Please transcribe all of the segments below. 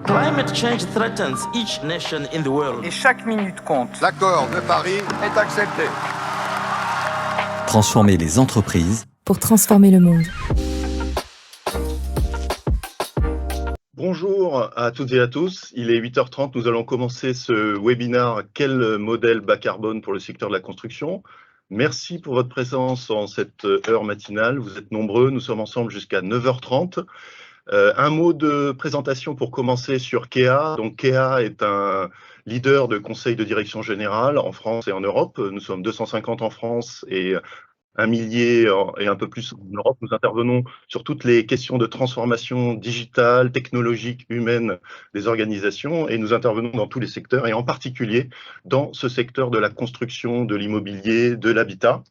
Climate change threatens each nation in the world. Et chaque minute compte. L'accord de Paris est accepté. Transformer les entreprises pour transformer le monde. Bonjour à toutes et à tous, il est 8h30, nous allons commencer ce webinaire « Quel modèle bas carbone pour le secteur de la construction ?» Merci pour votre présence en cette heure matinale, vous êtes nombreux, nous sommes ensemble jusqu'à 9h30. Un mot de présentation pour commencer sur KEA. Donc KEA est un leader de conseil de direction générale en France et en Europe. Nous sommes 250 en France et 1 millier et un peu plus en Europe. Nous intervenons sur toutes les questions de transformation digitale, technologique, humaine des organisations et nous intervenons dans tous les secteurs et en particulier dans ce secteur de la construction, de l'immobilier, de l'habitat.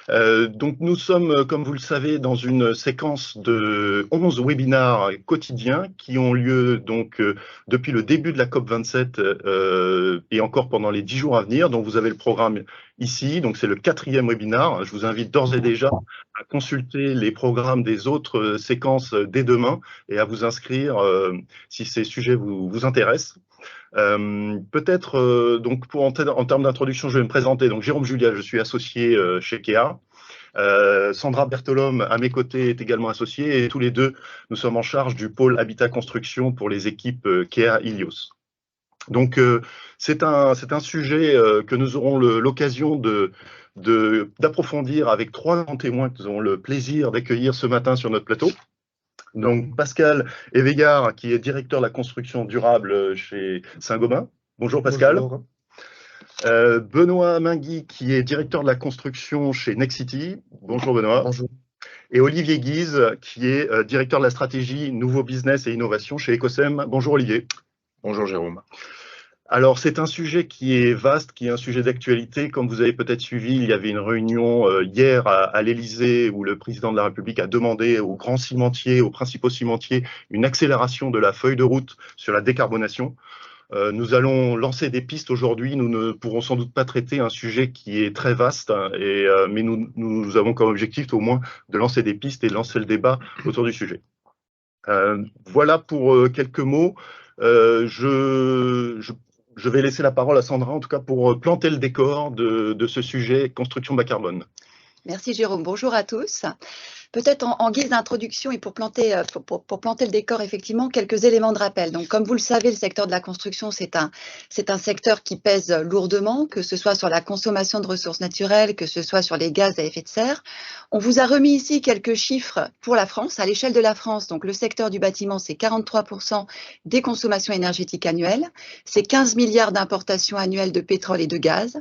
Donc nous sommes, comme vous le savez, dans une séquence de 11 webinaires quotidiens qui ont lieu donc depuis le début de la COP27 et encore pendant les 10 jours à venir. Donc vous avez le programme ici, donc c'est le 4e webinaire. Je vous invite d'ores et déjà à consulter les programmes des autres séquences dès demain et à vous inscrire si ces sujets vous intéressent. Peut-être, donc en termes d'introduction, je vais me présenter. Donc Jérôme Julia, je suis associé chez KEA. Sandra Bertolome, à mes côtés, est également associée et tous les deux, nous sommes en charge du pôle Habitat Construction pour les équipes KEA Ilios. Donc c'est un sujet que nous aurons l'occasion d'approfondir avec 3 grands témoins que nous avons le plaisir d'accueillir ce matin sur notre plateau. Donc Pascal Évégard, qui est directeur de la construction durable chez Saint-Gobain. Bonjour Pascal. Bonjour. Benoît Mingui, qui est directeur de la construction chez Nexity. Bonjour Benoît. Bonjour. Et Olivier Guise, qui est directeur de la stratégie Nouveau Business et Innovation chez Ecosem. Bonjour Olivier. Bonjour Jérôme. Alors, c'est un sujet qui est vaste, qui est un sujet d'actualité. Comme vous avez peut-être suivi, il y avait une réunion hier à l'Élysée où le président de la République a demandé aux grands cimentiers, aux principaux cimentiers, une accélération de la feuille de route sur la décarbonation. Nous allons lancer des pistes aujourd'hui. Nous ne pourrons sans doute pas traiter un sujet qui est très vaste, mais nous avons comme objectif au moins de lancer des pistes et de lancer le débat autour du sujet. Voilà pour quelques mots. Je vais laisser la parole à Sandra, en tout cas pour planter le décor de ce sujet construction bas carbone. Merci Jérôme, bonjour à tous. Peut-être en guise d'introduction et pour planter le décor, effectivement, quelques éléments de rappel. Donc, comme vous le savez, le secteur de la construction, c'est un secteur qui pèse lourdement, que ce soit sur la consommation de ressources naturelles, que ce soit sur les gaz à effet de serre. On vous a remis ici quelques chiffres pour la France. À l'échelle de la France, donc le secteur du bâtiment, c'est 43% des consommations énergétiques annuelles. C'est 15 milliards d'importations annuelles de pétrole et de gaz.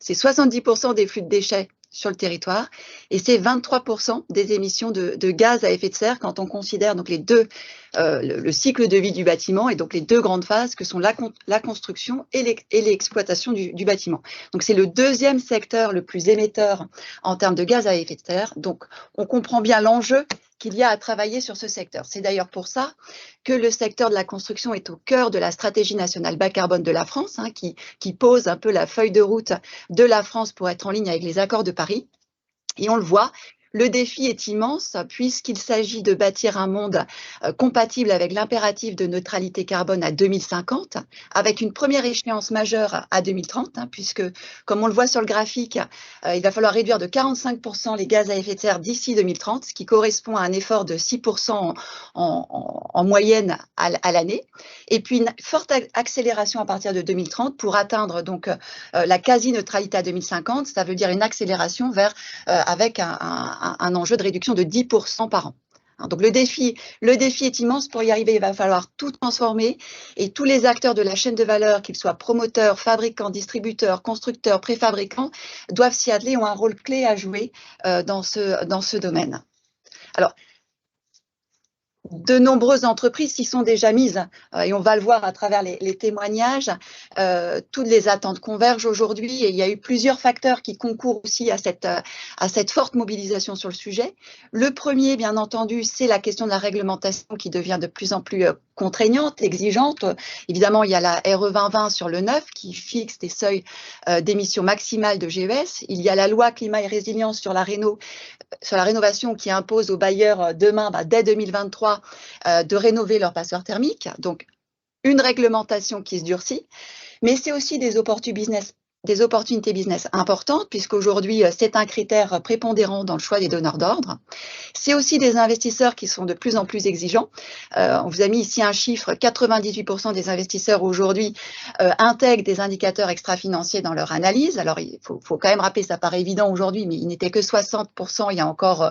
C'est 70% des flux de déchets sur le territoire et c'est 23% des émissions de gaz à effet de serre quand on considère donc le cycle de vie du bâtiment et donc les deux grandes phases que sont la construction et l'exploitation du bâtiment. Donc c'est le deuxième secteur le plus émetteur en termes de gaz à effet de serre. Donc on comprend bien l'enjeu qu'il y a à travailler sur ce secteur. C'est d'ailleurs pour ça que le secteur de la construction est au cœur de la stratégie nationale bas carbone de la France, qui pose un peu la feuille de route de la France pour être en ligne avec les accords de Paris. Et on le voit, le défi est immense puisqu'il s'agit de bâtir un monde compatible avec l'impératif de neutralité carbone à 2050, avec une première échéance majeure à 2030, puisque, comme on le voit sur le graphique, il va falloir réduire de 45% les gaz à effet de serre d'ici 2030, ce qui correspond à un effort de 6% en moyenne à l'année, et puis une forte accélération à partir de 2030 pour atteindre donc la quasi-neutralité à 2050, ça veut dire une accélération avec un enjeu de réduction de 10% par an. Donc le défi est immense. Pour y arriver, il va falloir tout transformer et tous les acteurs de la chaîne de valeur, qu'ils soient promoteurs, fabricants, distributeurs, constructeurs, préfabricants, doivent s'y atteler, ont un rôle clé à jouer dans ce domaine. Alors, de nombreuses entreprises s'y sont déjà mises et on va le voir à travers les témoignages. Toutes les attentes convergent aujourd'hui et il y a eu plusieurs facteurs qui concourent aussi à cette forte mobilisation sur le sujet. Le premier, bien entendu, c'est la question de la réglementation qui devient de plus en plus contraignante, exigeante. Évidemment, il y a la RE 2020 sur le neuf qui fixe des seuils d'émissions maximales de GES. Il y a la loi climat et résilience sur la rénovation qui impose aux bailleurs demain, dès 2023, droit de rénover leurs passoires thermiques. Donc, une réglementation qui se durcit, mais c'est aussi des opportunités business importantes, puisqu'aujourd'hui, c'est un critère prépondérant dans le choix des donneurs d'ordre. C'est aussi des investisseurs qui sont de plus en plus exigeants. On vous a mis ici un chiffre, 98% des investisseurs aujourd'hui intègrent des indicateurs extra-financiers dans leur analyse. Alors, il faut quand même rappeler, ça paraît évident aujourd'hui, mais il n'était que 60% il y a encore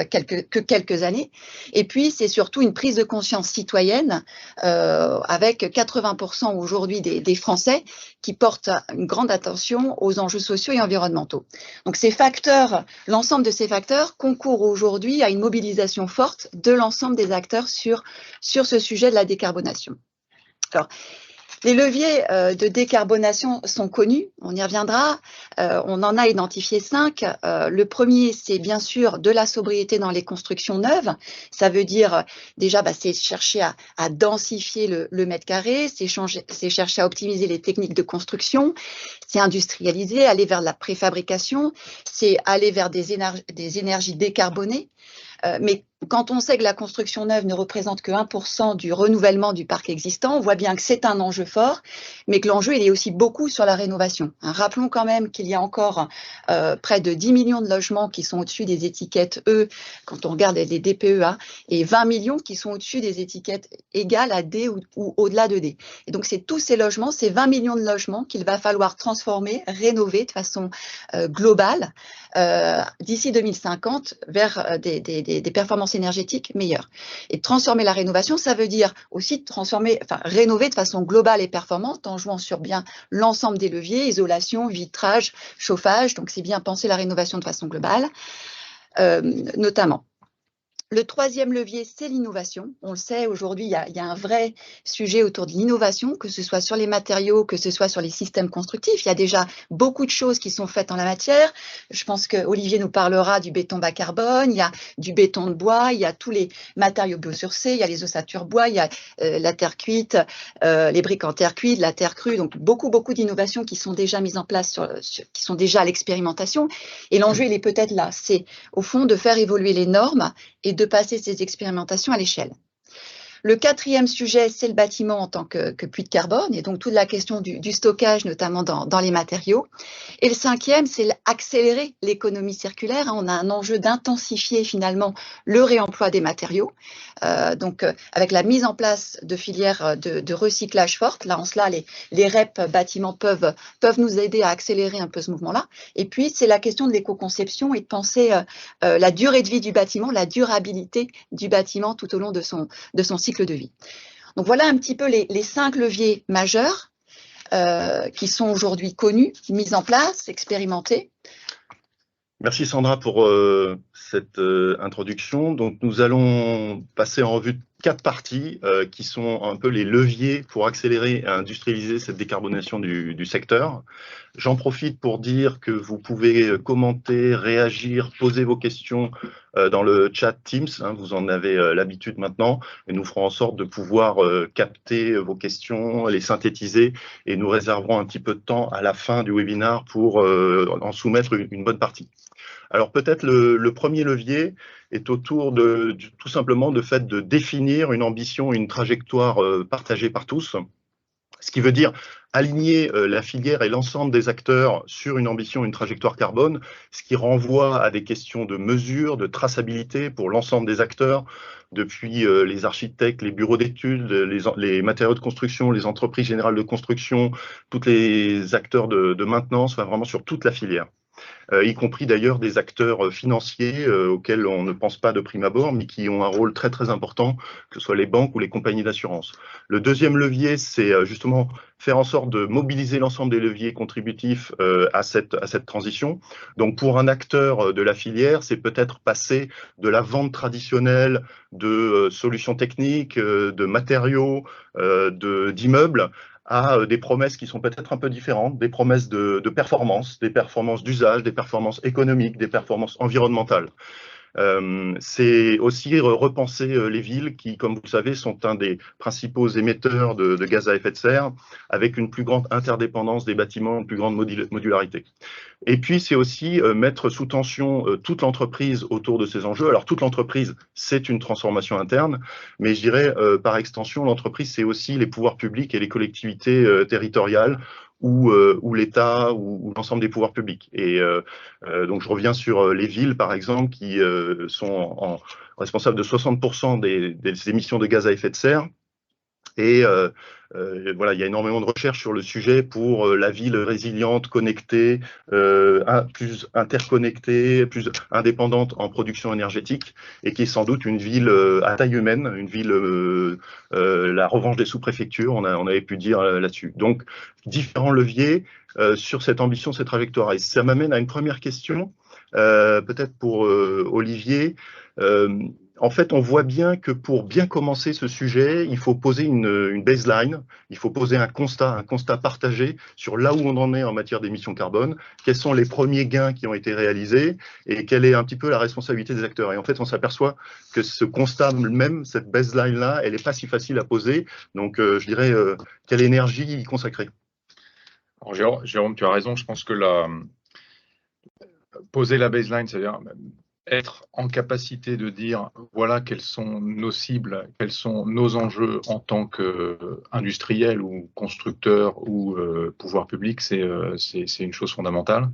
quelques années. Et puis, c'est surtout une prise de conscience citoyenne avec 80% aujourd'hui des Français qui portent une grande attention aux enjeux sociaux et environnementaux. Donc ces facteurs, l'ensemble de ces facteurs concourent aujourd'hui à une mobilisation forte de l'ensemble des acteurs sur ce sujet de la décarbonation. Alors, les leviers de décarbonation sont connus, on y reviendra. On en a identifié 5. Le premier, c'est bien sûr de la sobriété dans les constructions neuves. Ça veut dire déjà, c'est chercher à densifier le mètre carré, c'est chercher à optimiser les techniques de construction, c'est industrialiser, aller vers la préfabrication, c'est aller vers des énergies décarbonées. Mais quand on sait que la construction neuve ne représente que 1% du renouvellement du parc existant, on voit bien que c'est un enjeu fort, mais que l'enjeu, il est aussi beaucoup sur la rénovation. Rappelons quand même qu'il y a encore près de 10 millions de logements qui sont au-dessus des étiquettes E, quand on regarde les DPEA, et 20 millions qui sont au-dessus des étiquettes égales à D ou au-delà de D. Et donc, c'est tous ces logements, ces 20 millions de logements qu'il va falloir transformer, rénover de façon globale d'ici 2050 vers des performances énergétiques meilleures. Et transformer la rénovation, ça veut dire aussi rénover de façon globale et performante en jouant sur bien l'ensemble des leviers, isolation, vitrage, chauffage. Donc, c'est bien penser la rénovation de façon globale, notamment. Le troisième levier, c'est l'innovation. On le sait, aujourd'hui, il y a un vrai sujet autour de l'innovation, que ce soit sur les matériaux, que ce soit sur les systèmes constructifs. Il y a déjà beaucoup de choses qui sont faites en la matière. Je pense qu'Olivier nous parlera du béton bas carbone, il y a du béton de bois, il y a tous les matériaux biosourcés, il y a les ossatures bois, il y a la terre cuite, les briques en terre cuite, la terre crue. Donc, beaucoup d'innovations qui sont déjà mises en place, qui sont déjà à l'expérimentation. Et l'enjeu, il est peut-être là. C'est, au fond, de faire évoluer les normes et de passer ces expérimentations à l'échelle. Le quatrième sujet, c'est le bâtiment en tant que puits de carbone, et donc toute la question du stockage, notamment dans les matériaux. Et le cinquième, c'est accélérer l'économie circulaire. On a un enjeu d'intensifier finalement le réemploi des matériaux, avec la mise en place de filières de recyclage fortes. Là, en cela, les REP bâtiments peuvent nous aider à accélérer un peu ce mouvement-là. Et puis, c'est la question de l'éco-conception et de penser la durée de vie du bâtiment, la durabilité du bâtiment tout au long de son cycle de vie. Donc voilà un petit peu les 5 leviers majeurs qui sont aujourd'hui connus, mis en place, expérimentés. Merci Sandra pour cette introduction. Donc nous allons passer en revue 4 parties qui sont un peu les leviers pour accélérer et industrialiser cette décarbonation du secteur. J'en profite pour dire que vous pouvez commenter, réagir, poser vos questions dans le chat Teams. Vous en avez l'habitude maintenant et nous ferons en sorte de pouvoir capter vos questions, les synthétiser et nous réserverons un petit peu de temps à la fin du webinaire pour en soumettre une bonne partie. Alors peut-être le premier levier est autour tout simplement de fait de définir une ambition, une trajectoire partagée par tous, ce qui veut dire aligner la filière et l'ensemble des acteurs sur une ambition, une trajectoire carbone, ce qui renvoie à des questions de mesure, de traçabilité pour l'ensemble des acteurs, depuis les architectes, les bureaux d'études, les matériaux de construction, les entreprises générales de construction, tous les acteurs de maintenance, enfin vraiment sur toute la filière. Y compris d'ailleurs des acteurs financiers auxquels on ne pense pas de prime abord, mais qui ont un rôle très très important, que ce soit les banques ou les compagnies d'assurance. Le deuxième levier, c'est justement faire en sorte de mobiliser l'ensemble des leviers contributifs à cette transition. Donc pour un acteur de la filière, c'est peut-être passer de la vente traditionnelle de solutions techniques, de matériaux, d'immeubles, à des promesses qui sont peut-être un peu différentes, des promesses de performance, des performances d'usage, des performances économiques, des performances environnementales. C'est aussi repenser les villes qui, comme vous le savez, sont un des principaux émetteurs de gaz à effet de serre, avec une plus grande interdépendance des bâtiments, une plus grande modularité. Et puis, c'est aussi mettre sous tension toute l'entreprise autour de ces enjeux. Alors, toute l'entreprise, c'est une transformation interne, mais je dirais, par extension, l'entreprise, c'est aussi les pouvoirs publics et les collectivités territoriales ou l'État ou l'ensemble des pouvoirs publics. Et donc, je reviens sur les villes, par exemple, qui sont responsables de 60% des émissions de gaz à effet de serre. Et voilà, il y a énormément de recherches sur le sujet pour la ville résiliente, connectée, plus interconnectée, plus indépendante en production énergétique, et qui est sans doute une ville à taille humaine, une ville, la revanche des sous-préfectures, on avait pu dire là-dessus. Donc, différents leviers sur cette ambition, cette trajectoire. Et ça m'amène à une première question, peut-être pour Olivier. En fait, on voit bien que pour bien commencer ce sujet, il faut poser une baseline, il faut poser un constat partagé sur là où on en est en matière d'émissions carbone, quels sont les premiers gains qui ont été réalisés et quelle est un petit peu la responsabilité des acteurs. Et en fait, on s'aperçoit que ce constat même, cette baseline-là, elle n'est pas si facile à poser. Donc, je dirais, quelle énergie y consacrer? Alors, Jérôme, tu as raison, je pense que poser la baseline, c'est-à-dire être en capacité de dire voilà quelles sont nos cibles, quels sont nos enjeux en tant qu'industriel ou constructeur ou pouvoir public, c'est une chose fondamentale.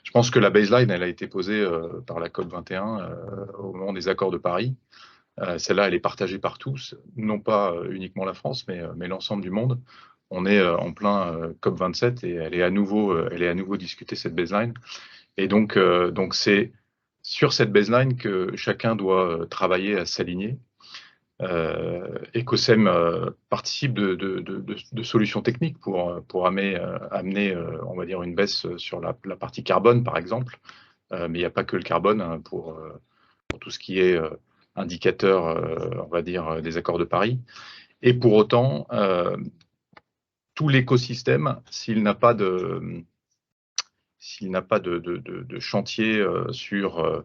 Je pense que la baseline, elle a été posée par la COP21 au moment des accords de Paris. Celle-là, elle est partagée par tous, non pas uniquement la France, mais l'ensemble du monde. On est en plein COP27 et elle est à nouveau discutée, cette baseline. Et donc c'est sur cette baseline que chacun doit travailler à s'aligner. Ecosem participe de solutions techniques pour amener, on va dire, une baisse sur la partie carbone, par exemple. Mais il n'y a pas que le carbone hein, pour tout ce qui est indicateur, on va dire, des accords de Paris. Et pour autant, tout l'écosystème, s'il n'a pas de chantier sur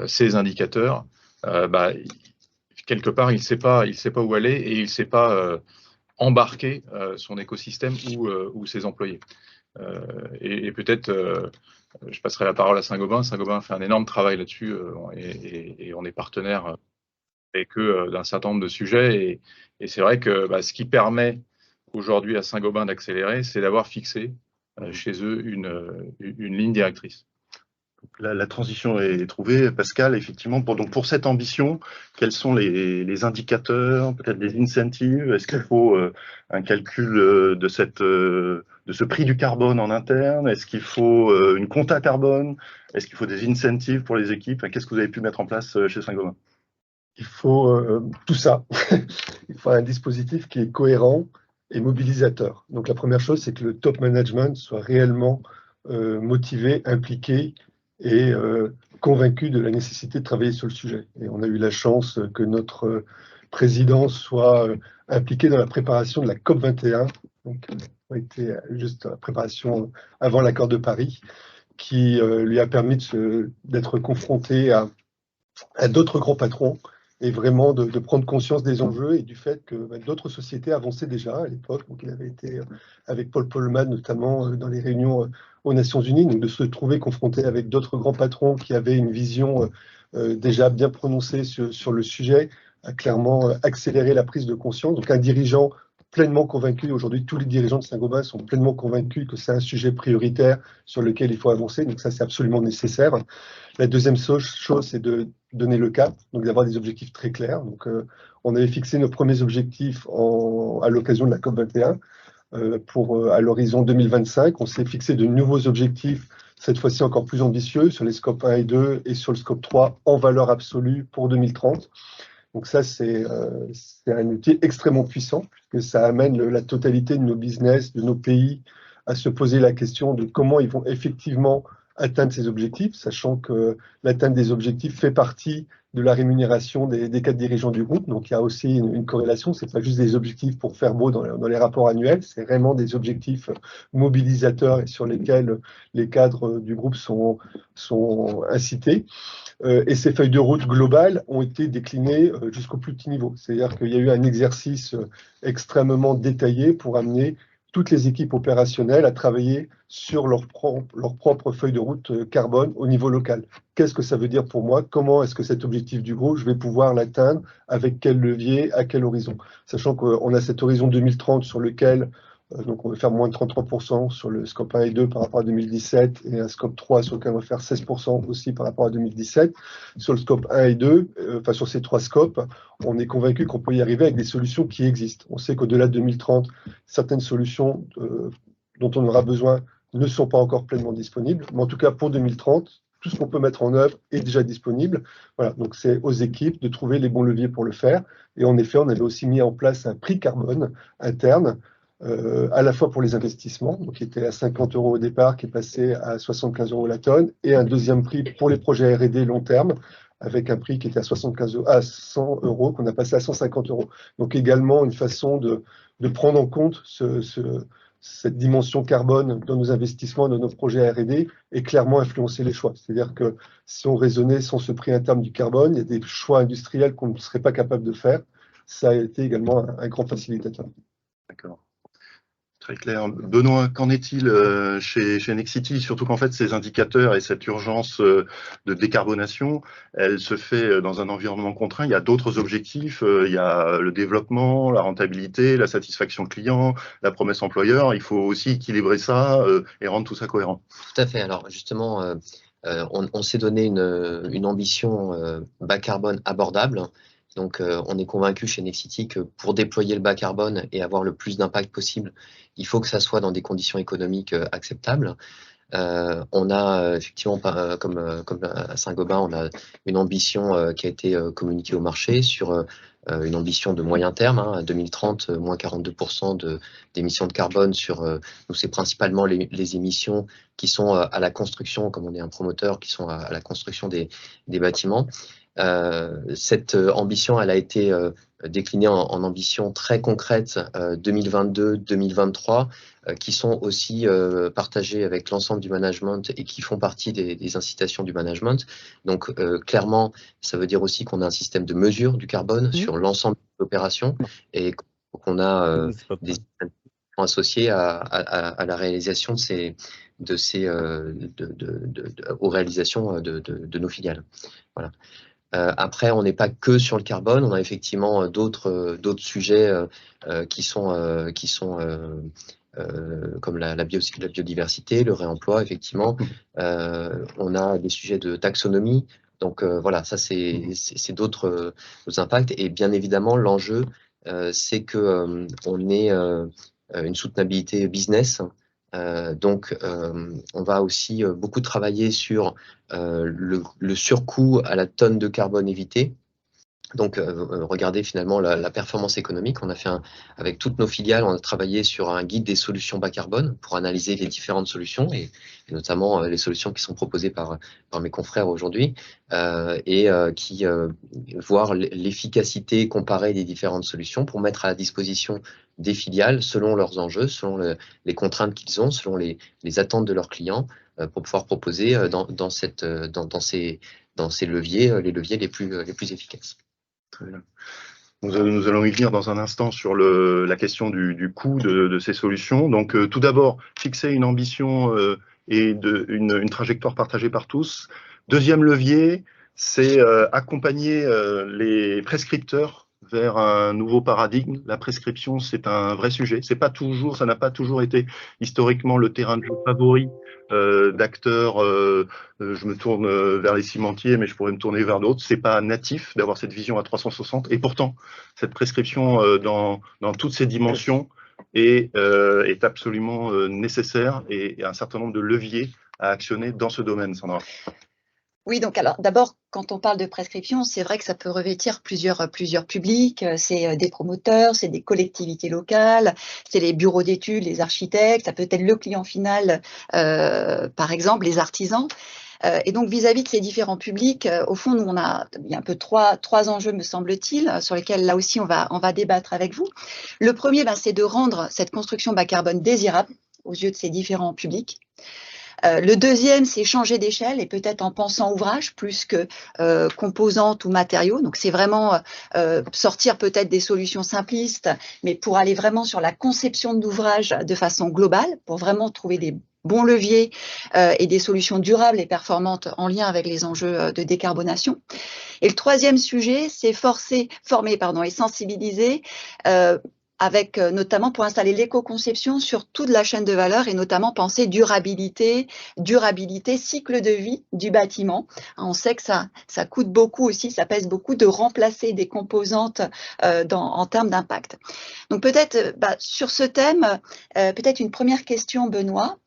ces indicateurs, quelque part, il ne sait pas où aller et il ne sait pas embarquer son écosystème ou ses employés. Et peut-être, je passerai la parole à Saint-Gobain. Saint-Gobain fait un énorme travail là-dessus et on est partenaire avec eux d'un certain nombre de sujets. Et c'est vrai que ce qui permet aujourd'hui à Saint-Gobain d'accélérer, c'est d'avoir fixé chez eux une ligne directrice. La transition est trouvée. Pascal, effectivement, pour cette ambition, quels sont les indicateurs, peut-être des incentives? Est-ce qu'il faut un calcul de ce prix du carbone en interne? Est-ce qu'il faut une compta carbone? Est-ce qu'il faut des incentives pour les équipes? Qu'est-ce que vous avez pu mettre en place chez Saint-Gobain? Il faut tout ça. Il faut un dispositif qui est cohérent et mobilisateur. Donc la première chose, c'est que le top management soit réellement motivé, impliqué et convaincu de la nécessité de travailler sur le sujet. Et on a eu la chance que notre président soit impliqué dans la préparation de la COP21, donc on a été juste la préparation avant l'accord de Paris, qui lui a permis d'être confronté à d'autres grands patrons et vraiment de prendre conscience des enjeux et du fait que d'autres sociétés avançaient déjà à l'époque. Donc, il avait été avec Paul Polman, notamment dans les réunions aux Nations Unies, donc de se trouver confronté avec d'autres grands patrons qui avaient une vision déjà bien prononcée sur le sujet, a clairement accéléré la prise de conscience. Donc, un dirigeant pleinement convaincu, aujourd'hui tous les dirigeants de Saint-Gobain sont pleinement convaincus que c'est un sujet prioritaire sur lequel il faut avancer, donc ça c'est absolument nécessaire. La deuxième chose, c'est de donner le cap, donc d'avoir des objectifs très clairs. Donc, on avait fixé nos premiers objectifs à l'occasion de la COP21 à l'horizon 2025. On s'est fixé de nouveaux objectifs, cette fois-ci encore plus ambitieux, sur les scopes 1 et 2 et sur le scope 3 en valeur absolue pour 2030. Donc ça, c'est un outil extrêmement puissant, puisque ça amène la totalité de nos business, de nos pays, à se poser la question de comment ils vont effectivement atteindre ces objectifs, sachant que l'atteinte des objectifs fait partie de la rémunération des 4 dirigeants du groupe. Donc, il y a aussi une corrélation. Ce n'est pas juste des objectifs pour faire beau dans les rapports annuels, c'est vraiment des objectifs mobilisateurs et sur lesquels les cadres du groupe sont incités. Et ces feuilles de route globales ont été déclinées jusqu'au plus petit niveau. C'est-à-dire qu'il y a eu un exercice extrêmement détaillé pour amener toutes les équipes opérationnelles à travailler sur leur propre feuille de route carbone au niveau local. Qu'est-ce que ça veut dire pour moi? Comment est-ce que cet objectif du groupe, je vais pouvoir l'atteindre? Avec quel levier? À quel horizon? Sachant qu'on a cet horizon 2030 sur lequel donc on va faire moins de 33% sur le scope 1 et 2 par rapport à 2017 et un scope 3 sur lequel on va faire 16% aussi par rapport à 2017. Sur le scope 1 et 2, enfin sur ces 3 scopes, on est convaincu qu'on peut y arriver avec des solutions qui existent. On sait qu'au-delà de 2030, certaines solutions dont on aura besoin ne sont pas encore pleinement disponibles, mais en tout cas pour 2030, tout ce qu'on peut mettre en œuvre est déjà disponible. Voilà, donc c'est aux équipes de trouver les bons leviers pour le faire. Et en effet, on avait aussi mis en place un prix carbone interne, à la fois pour les investissements, donc qui était à 50 € au départ, qui est passé à 75 € la tonne, et un deuxième prix pour les projets R&D long terme, avec un prix qui était à 100 € qu'on a passé à 150 €. Donc également une façon de prendre en compte cette dimension carbone dans nos investissements, dans nos projets R&D, et clairement influencer les choix. C'est-à-dire que si on raisonnait sans ce prix interne du carbone, il y a des choix industriels qu'on ne serait pas capable de faire. Ça a été également un grand facilitateur. D'accord. Très clair. Benoît, qu'en est-il chez Nexity? Surtout qu'en fait, ces indicateurs et cette urgence de décarbonation, elle se fait dans un environnement contraint. Il y a d'autres objectifs. Il y a le développement, la rentabilité, la satisfaction client, la promesse employeur. Il faut aussi équilibrer ça et rendre tout ça cohérent. Tout à fait. Alors justement, on s'est donné une ambition bas carbone abordable. Donc, on est convaincu chez Nexity que pour déployer le bas carbone et avoir le plus d'impact possible, il faut que ça soit dans des conditions économiques acceptables. On a effectivement, comme à Saint-Gobain, on a une ambition qui a été communiquée au marché sur une ambition de moyen terme, à 2030, moins 42% d'émissions de carbone sur, nous c'est principalement les émissions qui sont à la construction, comme on est un promoteur, qui sont à la construction des bâtiments. Cette ambition, elle a été déclinée en ambitions très concrètes 2022-2023, qui sont aussi partagées avec l'ensemble du management et qui font partie des incitations du management. Donc clairement, ça veut dire aussi qu'on a un système de mesure du carbone sur l'ensemble de l'opération et qu'on a des associés à la réalisation aux réalisations de nos filiales. Voilà. Après, on n'est pas que sur le carbone, on a effectivement d'autres sujets qui sont comme la biodiversité, le réemploi, effectivement. On a des sujets de taxonomie. Donc voilà, ça c'est d'autres impacts. Et bien évidemment, l'enjeu, c'est que on ait une soutenabilité business. Donc, on va aussi beaucoup travailler sur le surcoût à la tonne de carbone évité. Donc, regardez finalement la performance économique. On a fait avec toutes nos filiales, on a travaillé sur un guide des solutions bas carbone pour analyser les différentes solutions et notamment les solutions qui sont proposées par mes confrères aujourd'hui et qui voir l'efficacité comparée des différentes solutions pour mettre à la disposition des filiales selon leurs enjeux, selon les contraintes qu'ils ont, selon les attentes de leurs clients pour pouvoir proposer dans ces leviers, les leviers les plus efficaces. Très bien. Nous allons y venir dans un instant sur la question du coût de ces solutions. Donc, tout d'abord, fixer une ambition et une trajectoire partagée par tous. Deuxième levier, c'est accompagner les prescripteurs vers un nouveau paradigme. La prescription, c'est un vrai sujet. Ça n'a pas toujours été historiquement le terrain de jeu favori d'acteurs. Je me tourne vers les cimentiers, mais je pourrais me tourner vers d'autres. C'est pas natif d'avoir cette vision à 360. Et pourtant, cette prescription dans toutes ses dimensions est absolument nécessaire et un certain nombre de leviers à actionner dans ce domaine, Sandra. Oui, donc alors d'abord, quand on parle de prescription, c'est vrai que ça peut revêtir plusieurs publics. C'est des promoteurs, c'est des collectivités locales, c'est les bureaux d'études, les architectes, ça peut être le client final, par exemple, les artisans. Et donc, vis-à-vis de ces différents publics, au fond, nous, il y a un peu trois enjeux, me semble-t-il, sur lesquels, là aussi, on va débattre avec vous. Le premier, c'est de rendre cette construction bas carbone désirable aux yeux de ces différents publics. Le deuxième, c'est changer d'échelle et peut-être en pensant ouvrage plus que composantes ou matériaux. Donc, c'est vraiment sortir peut-être des solutions simplistes, mais pour aller vraiment sur la conception d'ouvrage de façon globale, pour vraiment trouver des bons leviers et des solutions durables et performantes en lien avec les enjeux de décarbonation. Et le troisième sujet, c'est former et sensibiliser avec notamment pour installer l'éco-conception sur toute la chaîne de valeur et notamment penser durabilité, cycle de vie du bâtiment. On sait que ça coûte beaucoup aussi, ça pèse beaucoup de remplacer des composantes en termes d'impact. Donc peut-être sur ce thème, peut-être une première question, Benoît.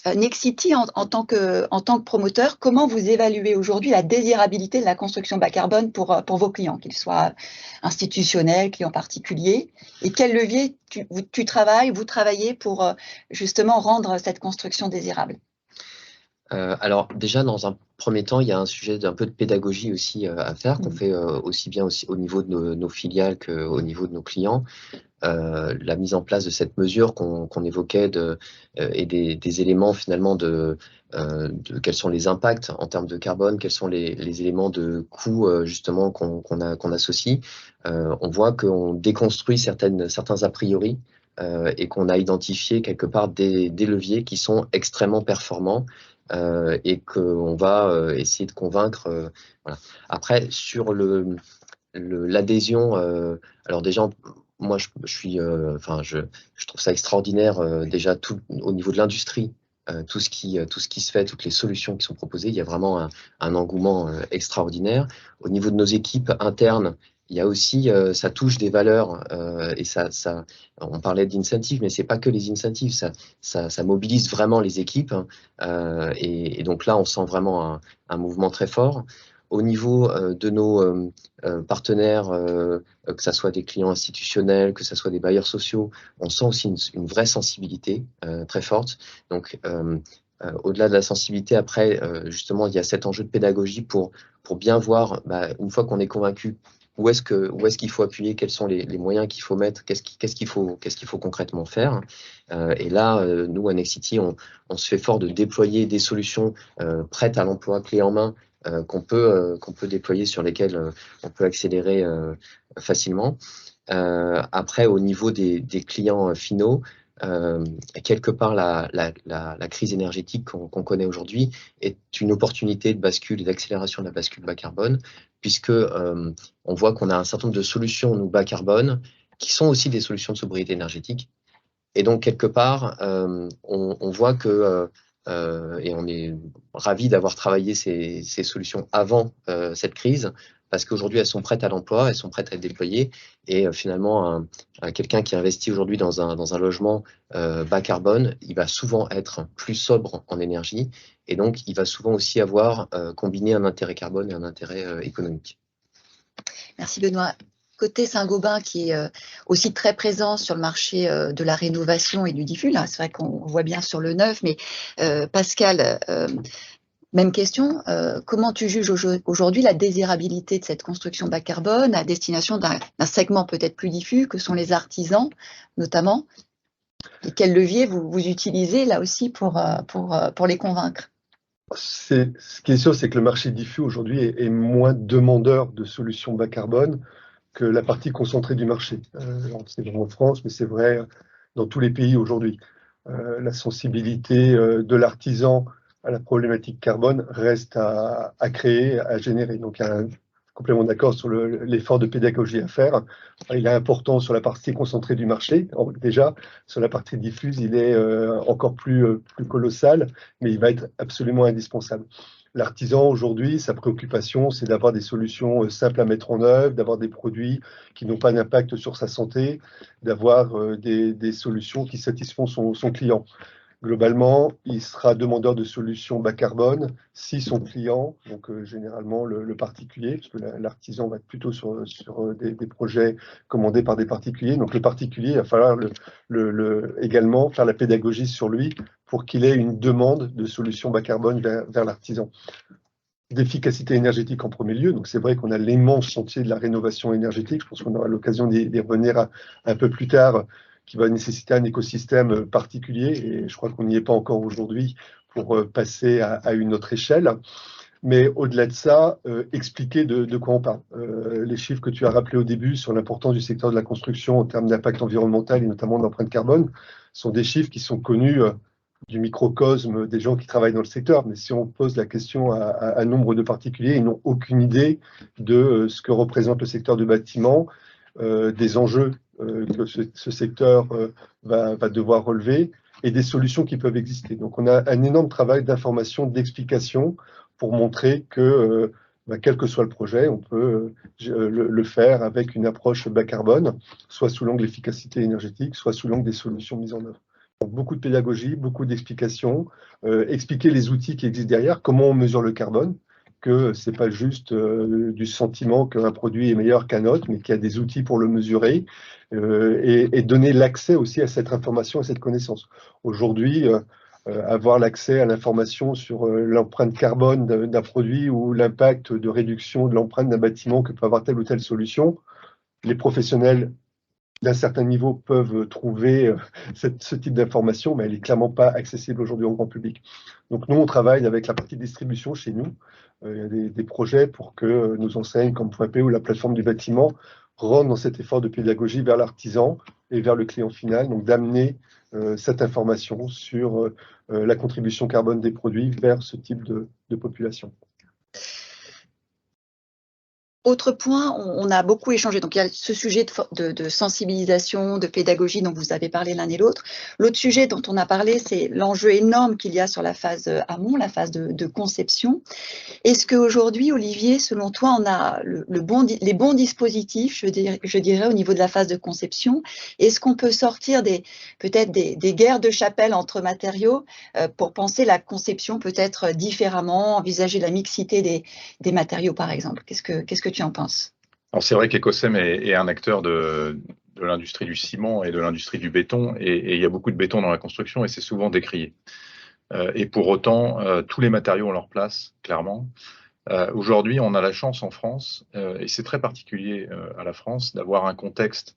Nexity, en tant que promoteur, comment vous évaluez aujourd'hui la désirabilité de la construction bas carbone pour vos clients, qu'ils soient institutionnels, clients particuliers, et quel levier vous travaillez pour justement rendre cette construction désirable? Alors déjà, dans un premier temps, il y a un sujet d'un peu de pédagogie aussi à faire, qu'on fait aussi bien au niveau de nos filiales qu'au niveau de nos clients. La mise en place de cette mesure qu'on évoquait et des éléments finalement de quels sont les impacts en termes de carbone, quels sont les éléments de coût justement qu'on associe. On voit qu'on déconstruit certains a priori et qu'on a identifié quelque part des leviers qui sont extrêmement performants et qu'on va essayer de convaincre. Voilà. Après, sur l'adhésion, alors déjà, moi, je trouve ça extraordinaire déjà tout au niveau de l'industrie, tout ce qui se fait, toutes les solutions qui sont proposées. Il y a vraiment un engouement extraordinaire. Au niveau de nos équipes internes, il y a aussi, ça touche des valeurs et on parlait d'incentives, mais c'est pas que les incentives, ça mobilise vraiment les équipes. Et donc là, on sent vraiment un mouvement très fort. Au niveau de nos partenaires, que ce soit des clients institutionnels, que ce soit des bailleurs sociaux, on sent aussi une vraie sensibilité très forte. Donc, au-delà de la sensibilité, après, justement, il y a cet enjeu de pédagogie pour bien voir, une fois qu'on est convaincu, où est-ce qu'il faut appuyer, quels sont les moyens qu'il faut mettre, qu'est-ce qu'il faut concrètement faire. Et là, nous, à Nexity, on se fait fort de déployer des solutions prêtes à l'emploi, clés en main, qu'on peut déployer, sur lesquelles on peut accélérer facilement. Après, au niveau des clients finaux, quelque part, la crise énergétique qu'on connaît aujourd'hui est une opportunité de bascule et d'accélération de la bascule bas carbone, puisque on voit qu'on a un certain nombre de solutions, nous, bas carbone, qui sont aussi des solutions de sobriété énergétique. Et donc, quelque part, on voit que, et on est ravis d'avoir travaillé ces solutions avant cette crise, parce qu'aujourd'hui, elles sont prêtes à l'emploi, elles sont prêtes à être déployées. Et finalement, quelqu'un qui investit aujourd'hui dans un logement bas carbone, il va souvent être plus sobre en énergie. Et donc, il va souvent aussi avoir combiné un intérêt carbone et un intérêt économique. Merci Benoît. Côté Saint-Gobain, qui est aussi très présent sur le marché de la rénovation et du diffus, là, c'est vrai qu'on voit bien sur le neuf, mais Pascal, même question, comment tu juges aujourd'hui la désirabilité de cette construction bas carbone à destination d'un segment peut-être plus diffus que sont les artisans notamment, et quel levier vous utilisez là aussi pour les convaincre? Ce qui est sûr, c'est que le marché diffus aujourd'hui est moins demandeur de solutions bas carbone que la partie concentrée du marché. C'est vrai en France, mais c'est vrai dans tous les pays aujourd'hui. La sensibilité de l'artisan à la problématique carbone reste à créer, à générer. Donc, il y a un complément d'accord sur l'effort de pédagogie à faire. Il est important sur la partie concentrée du marché. Déjà, sur la partie diffuse, il est encore plus colossal, mais il va être absolument indispensable. L'artisan, aujourd'hui, sa préoccupation, c'est d'avoir des solutions simples à mettre en œuvre, d'avoir des produits qui n'ont pas d'impact sur sa santé, d'avoir des solutions qui satisfont son client. Globalement, il sera demandeur de solutions bas carbone si son client, donc généralement le particulier, parce que l'artisan va être plutôt sur des projets commandés par des particuliers. Donc le particulier, il va falloir également faire la pédagogie sur lui pour qu'il ait une demande de solutions bas carbone vers l'artisan. D'efficacité énergétique en premier lieu. Donc c'est vrai qu'on a l'immense chantier de la rénovation énergétique. Je pense qu'on aura l'occasion d'y revenir un peu plus tard, qui va nécessiter un écosystème particulier, et je crois qu'on n'y est pas encore aujourd'hui pour passer à une autre échelle. Mais au-delà de ça, expliquer de quoi on parle. Les chiffres que tu as rappelés au début sur l'importance du secteur de la construction en termes d'impact environnemental et notamment d'empreinte carbone sont des chiffres qui sont connus du microcosme des gens qui travaillent dans le secteur. Mais si on pose la question à nombre de particuliers, ils n'ont aucune idée de ce que représente le secteur du bâtiment, des enjeux que ce secteur va devoir relever et des solutions qui peuvent exister. Donc on a un énorme travail d'information, d'explication pour montrer que quel que soit le projet, on peut le faire avec une approche bas carbone, soit sous l'angle de l'efficacité énergétique, soit sous l'angle des solutions mises en œuvre. Donc, beaucoup de pédagogie, beaucoup d'explications, expliquer les outils qui existent derrière, comment on mesure le carbone, que ce n'est pas juste du sentiment qu'un produit est meilleur qu'un autre, mais qu'il y a des outils pour le mesurer, et donner l'accès aussi à cette information, à cette connaissance. Aujourd'hui, avoir l'accès à l'information sur l'empreinte carbone d'un produit ou l'impact de réduction de l'empreinte d'un bâtiment que peut avoir telle ou telle solution, les professionnels d'un certain niveau peuvent trouver ce type d'information, mais elle n'est clairement pas accessible aujourd'hui au grand public. Donc nous, on travaille avec la partie distribution chez nous. Il y a des projets pour que nos enseignes comme Point P ou la plateforme du bâtiment rentrent dans cet effort de pédagogie vers l'artisan et vers le client final, donc d'amener cette information sur la contribution carbone des produits vers ce type de population. Autre point, on a beaucoup échangé. Donc, il y a ce sujet de sensibilisation, de pédagogie dont vous avez parlé l'un et l'autre. L'autre sujet dont on a parlé, c'est l'enjeu énorme qu'il y a sur la phase amont, la phase de conception. Est-ce qu'aujourd'hui, Olivier, selon toi, on a les bons dispositifs, je dirais, au niveau de la phase de conception? Est-ce qu'on peut sortir peut-être des guerres de chapelle entre matériaux pour penser la conception peut-être différemment, envisager la mixité des matériaux, par exemple? Qu'est-ce que tu en penses? Alors c'est vrai qu'Ecosem est un acteur de l'industrie du ciment et de l'industrie du béton, et il y a beaucoup de béton dans la construction et c'est souvent décrié. Et pour autant, tous les matériaux ont leur place, clairement. Aujourd'hui, on a la chance en France, et c'est très particulier à la France, d'avoir un contexte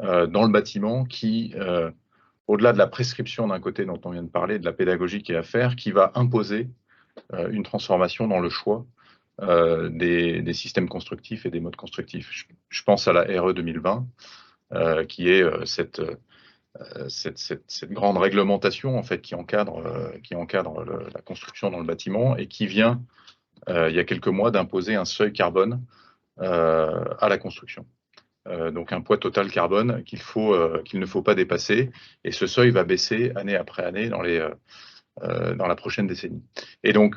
dans le bâtiment qui, au-delà de la prescription d'un côté dont on vient de parler, de la pédagogie qui est à faire, qui va imposer une transformation dans le choix des systèmes constructifs et des modes constructifs. Je pense à la RE 2020, qui est cette grande réglementation en fait, qui encadre la construction dans le bâtiment et qui vient, il y a quelques mois, d'imposer un seuil carbone à la construction. Donc un poids total carbone qu'il ne faut pas dépasser, et ce seuil va baisser année après année dans la prochaine décennie. Et donc,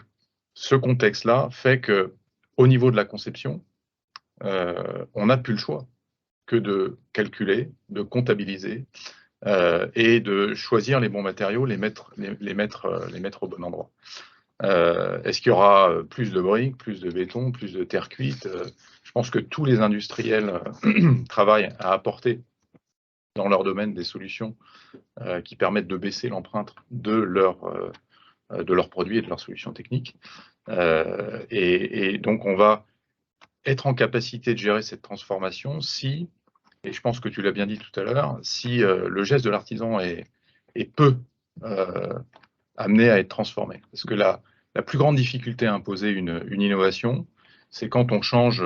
ce contexte-là fait qu'au niveau de la conception, on n'a plus le choix que de calculer, de comptabiliser et de choisir les bons matériaux, les mettre au bon endroit. Est-ce qu'il y aura plus de briques, plus de béton, plus de terre cuite? Je pense que tous les industriels travaillent à apporter dans leur domaine des solutions qui permettent de baisser l'empreinte de leurs produits et de leurs solutions techniques. Et donc, on va être en capacité de gérer cette transformation si, et je pense que tu l'as bien dit tout à l'heure, si le geste de l'artisan est peu amené à être transformé. Parce que la plus grande difficulté à imposer une innovation, c'est quand on change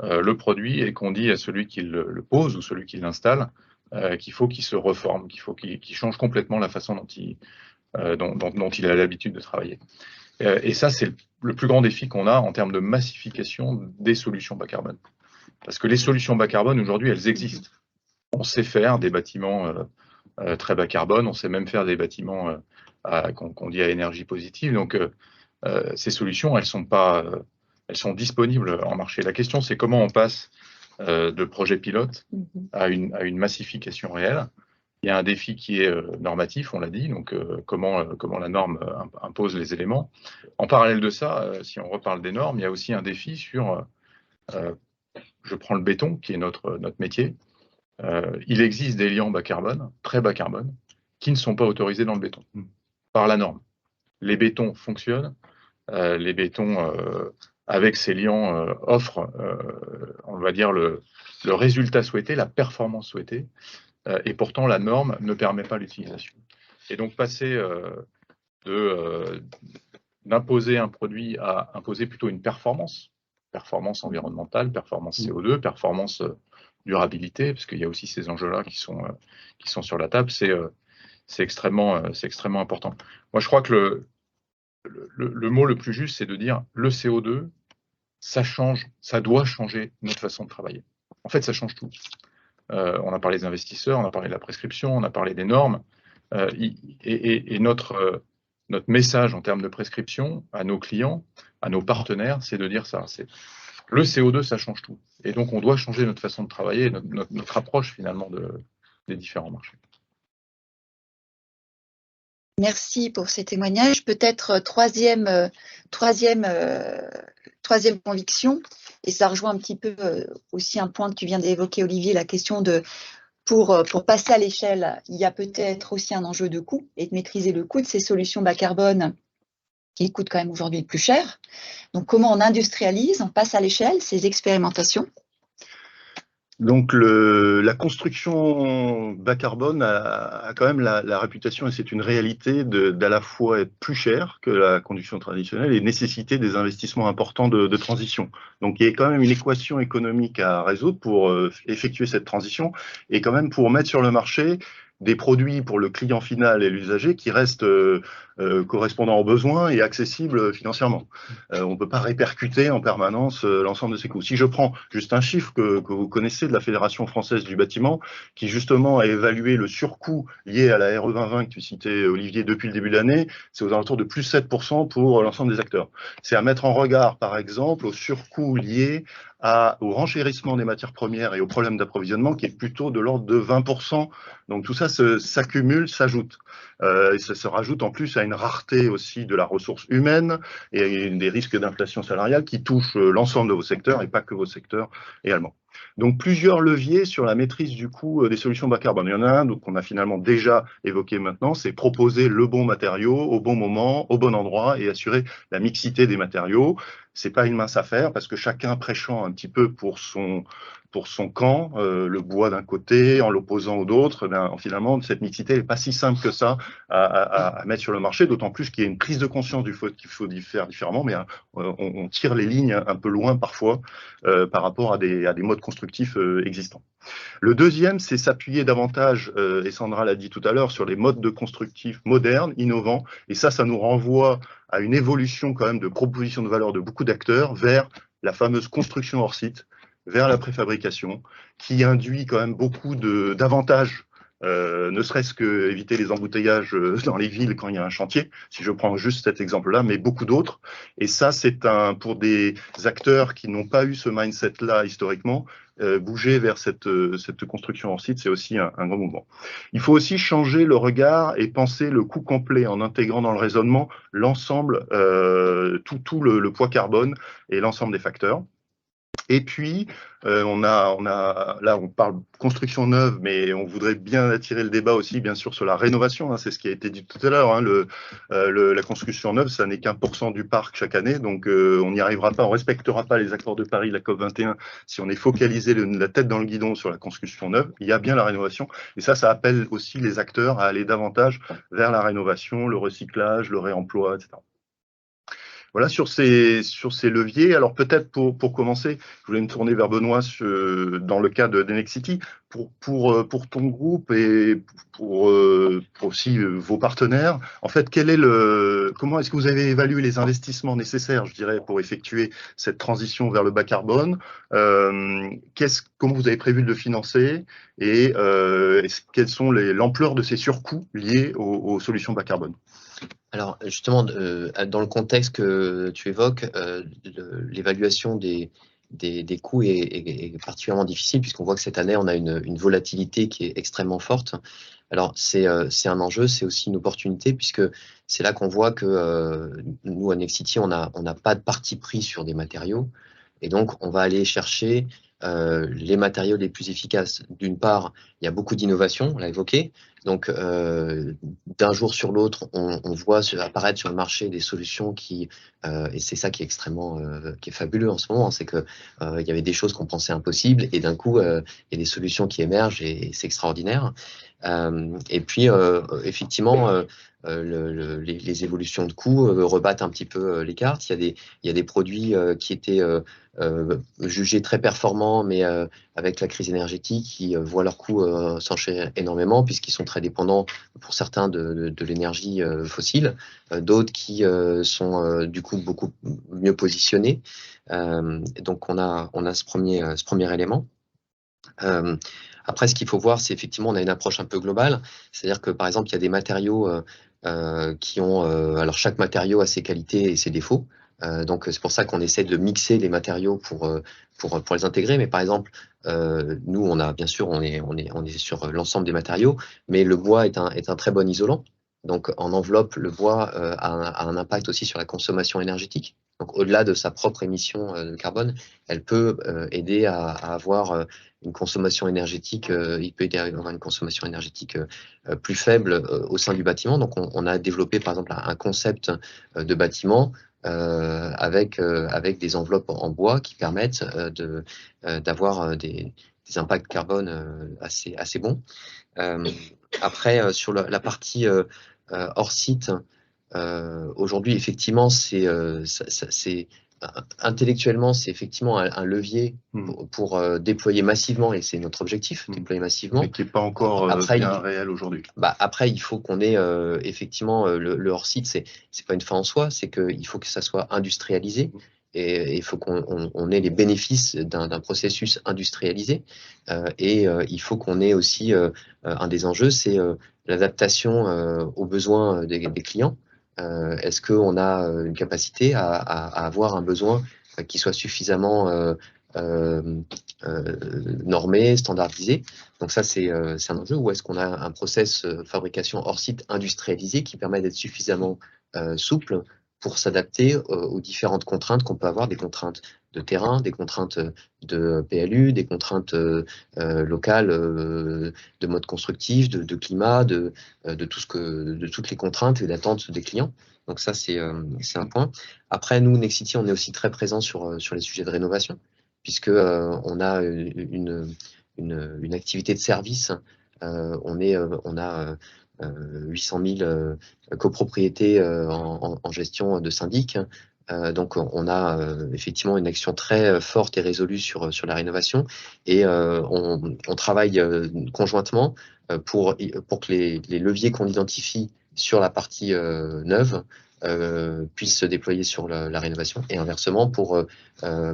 le produit et qu'on dit à celui qui le pose ou celui qui l'installe qu'il faut qu'il se reforme, qu'il faut qu'il change complètement la façon dont il a l'habitude de travailler. Et ça, c'est le plus grand défi qu'on a en termes de massification des solutions bas carbone. Parce que les solutions bas carbone, aujourd'hui, elles existent. On sait faire des bâtiments très bas carbone, on sait même faire des bâtiments qu'on dit à énergie positive. Donc, ces solutions, elles sont disponibles en marché. La question, c'est comment on passe de projets pilotes à une massification réelle. Il y a un défi qui est normatif, on l'a dit, donc comment la norme impose les éléments. En parallèle de ça, si on reparle des normes, il y a aussi un défi sur, je prends le béton, qui est notre métier. Il existe des liants bas carbone, très bas carbone, qui ne sont pas autorisés dans le béton, par la norme. Les bétons fonctionnent, les bétons avec ces liants offrent, on va dire, le résultat souhaité, la performance souhaitée, et pourtant la norme ne permet pas l'utilisation. Et donc passer d'imposer un produit à imposer plutôt une performance environnementale, performance CO2, performance durabilité, parce qu'il y a aussi ces enjeux-là qui sont sur la table, c'est extrêmement important. Moi, je crois que le mot le plus juste, c'est de dire le CO2, ça doit changer notre façon de travailler. En fait, ça change tout. On a parlé des investisseurs, on a parlé de la prescription, on a parlé des normes, et notre message en termes de prescription à nos clients, à nos partenaires, c'est de dire ça. Le CO2, ça change tout. Et donc, on doit changer notre façon de travailler, notre approche finalement des différents marchés. Merci pour ces témoignages. Peut-être troisième conviction, et ça rejoint un petit peu aussi un point que tu viens d'évoquer, Olivier, la question de pour passer à l'échelle, il y a peut-être aussi un enjeu de coût et de maîtriser le coût de ces solutions bas carbone qui coûtent quand même aujourd'hui le plus cher. Donc, comment on industrialise, on passe à l'échelle ces expérimentations? Donc la construction bas carbone a quand même la réputation, et c'est une réalité, d'à la fois être plus cher que la conduction traditionnelle et nécessiter des investissements importants de transition. Donc il y a quand même une équation économique à résoudre pour effectuer cette transition, et quand même pour mettre sur le marché des produits pour le client final et l'usager qui restent correspondant aux besoins et accessibles financièrement. On ne peut pas répercuter en permanence l'ensemble de ces coûts. Si je prends juste un chiffre que vous connaissez de la Fédération française du bâtiment, qui justement a évalué le surcoût lié à la RE 2020 que tu citais, Olivier, depuis le début de l'année, c'est aux alentours de plus 7% pour l'ensemble des acteurs. C'est à mettre en regard, par exemple, au surcoût lié au renchérissement des matières premières et au problème d'approvisionnement qui est plutôt de l'ordre de 20%. Donc tout ça s'accumule, s'ajoute. Et ça se rajoute en plus à une rareté aussi de la ressource humaine et des risques d'inflation salariale qui touchent l'ensemble de vos secteurs et pas que vos secteurs également. Donc plusieurs leviers sur la maîtrise du coût des solutions bas carbone. Il y en a un qu'on a finalement déjà évoqué maintenant, c'est proposer le bon matériau au bon moment, au bon endroit et assurer la mixité des matériaux. C'est pas une mince affaire parce que chacun prêchant un petit peu pour son camp, le bois d'un côté, en l'opposant aux autres, finalement, cette mixité n'est pas si simple que ça à mettre sur le marché, d'autant plus qu'il y a une prise de conscience qu'il faut faire différemment, mais on tire les lignes un peu loin parfois par rapport à des modes constructifs existants. Le deuxième, c'est s'appuyer davantage, et Sandra l'a dit tout à l'heure, sur les modes de constructifs modernes, innovants, et ça nous renvoie à une évolution quand même de proposition de valeur de beaucoup d'acteurs vers la fameuse construction hors site, vers la préfabrication, qui induit quand même beaucoup d'avantages, ne serait-ce qu'éviter les embouteillages dans les villes quand il y a un chantier, si je prends juste cet exemple-là, mais beaucoup d'autres. Et ça, c'est pour des acteurs qui n'ont pas eu ce mindset-là historiquement, bouger vers cette construction hors site, c'est aussi un grand mouvement. Il faut aussi changer le regard et penser le coût complet en intégrant dans le raisonnement l'ensemble, tout le poids carbone et l'ensemble des facteurs. Et puis, là, on parle construction neuve, mais on voudrait bien attirer le débat aussi, bien sûr, sur la rénovation. Hein, c'est ce qui a été dit tout à l'heure. Hein, la construction neuve, ça n'est qu'1% du parc chaque année. Donc, on n'y arrivera pas, on ne respectera pas les accords de Paris, la COP21, si on est focalisé la tête dans le guidon sur la construction neuve. Il y a bien la rénovation. Et ça appelle aussi les acteurs à aller davantage vers la rénovation, le recyclage, le réemploi, etc. Voilà, sur ces leviers. Alors peut-être pour commencer, je voulais me tourner vers Benoît dans le cas de Nexity. Pour ton groupe et pour aussi vos partenaires, en fait, comment est-ce que vous avez évalué les investissements nécessaires, je dirais, pour effectuer cette transition vers le bas carbone? Comment vous avez prévu de le financer et quelles sont l'ampleur de ces surcoûts liés aux solutions bas carbone? Alors justement, dans le contexte que tu évoques, l'évaluation des des coûts est particulièrement difficile, puisqu'on voit que cette année, on a une volatilité qui est extrêmement forte. Alors, c'est un enjeu, c'est aussi une opportunité, puisque c'est là qu'on voit que nous, à Nexity, on n'a pas de parti pris sur des matériaux. Et donc, on va aller chercher les matériaux les plus efficaces. D'une part, il y a beaucoup d'innovations, on l'a évoqué. Donc, d'un jour sur l'autre, on voit apparaître sur le marché des solutions et c'est ça qui est extrêmement, qui est fabuleux en ce moment, c'est que il y avait des choses qu'on pensait impossibles et d'un coup, il y a des solutions qui émergent et c'est extraordinaire. Et puis, effectivement, les évolutions de coûts rebattent un petit peu les cartes. Il y a des produits qui étaient jugés très performants, mais avec la crise énergétique, qui voient leurs coûts s'enchaîner énormément, puisqu'ils sont très dépendants, pour certains, de l'énergie fossile, d'autres qui sont du coup beaucoup mieux positionnés. Donc, on a ce premier élément. Après, ce qu'il faut voir, c'est effectivement, on a une approche un peu globale. C'est-à-dire que, par exemple, il y a des matériaux qui ont... alors, chaque matériau a ses qualités et ses défauts. Donc, c'est pour ça qu'on essaie de mixer les matériaux pour les intégrer. Mais par exemple, nous, on a bien sûr, on est sur l'ensemble des matériaux, mais le bois est un très bon isolant. Donc, en enveloppe, le bois a un impact aussi sur la consommation énergétique. Donc, au-delà de sa propre émission de carbone, elle peut aider à avoir une consommation énergétique, il peut aider à avoir une consommation énergétique plus faible au sein du bâtiment. Donc, on a développé, par exemple, un concept de bâtiment avec des enveloppes en bois qui permettent d'avoir des impacts carbone assez bons. Après, sur la partie hors site, aujourd'hui, effectivement, intellectuellement, c'est effectivement un levier pour déployer massivement, et c'est notre objectif, déployer massivement. Mais qui n'est pas encore bien réel aujourd'hui. Après, il faut qu'on ait effectivement le hors-site, c'est pas une fin en soi, c'est qu'il faut que ça soit industrialisé. Et il faut qu'on ait les bénéfices d'un processus industrialisé. Et il faut qu'on ait aussi un des enjeux, c'est l'adaptation aux besoins des clients. Est-ce qu'on a une capacité à avoir un besoin qui soit suffisamment normé, standardisé? Donc ça, c'est un enjeu. Ou est-ce qu'on a un process fabrication hors site industrialisé qui permet d'être suffisamment souple pour s'adapter aux différentes contraintes qu'on peut avoir, des contraintes de terrain, des contraintes de PLU, des contraintes locales, de mode constructif, de climat, de toutes les contraintes et d'attentes des clients. Donc ça, c'est un point. Après, nous, Nexity, on est aussi très présent sur les sujets de rénovation, puisque on a une activité de service. On a 800 000 copropriétés en gestion de syndic. Donc, on a effectivement une action très forte et résolue sur la rénovation, et on travaille conjointement pour que les leviers qu'on identifie sur la partie neuve puissent se déployer sur la rénovation, et inversement pour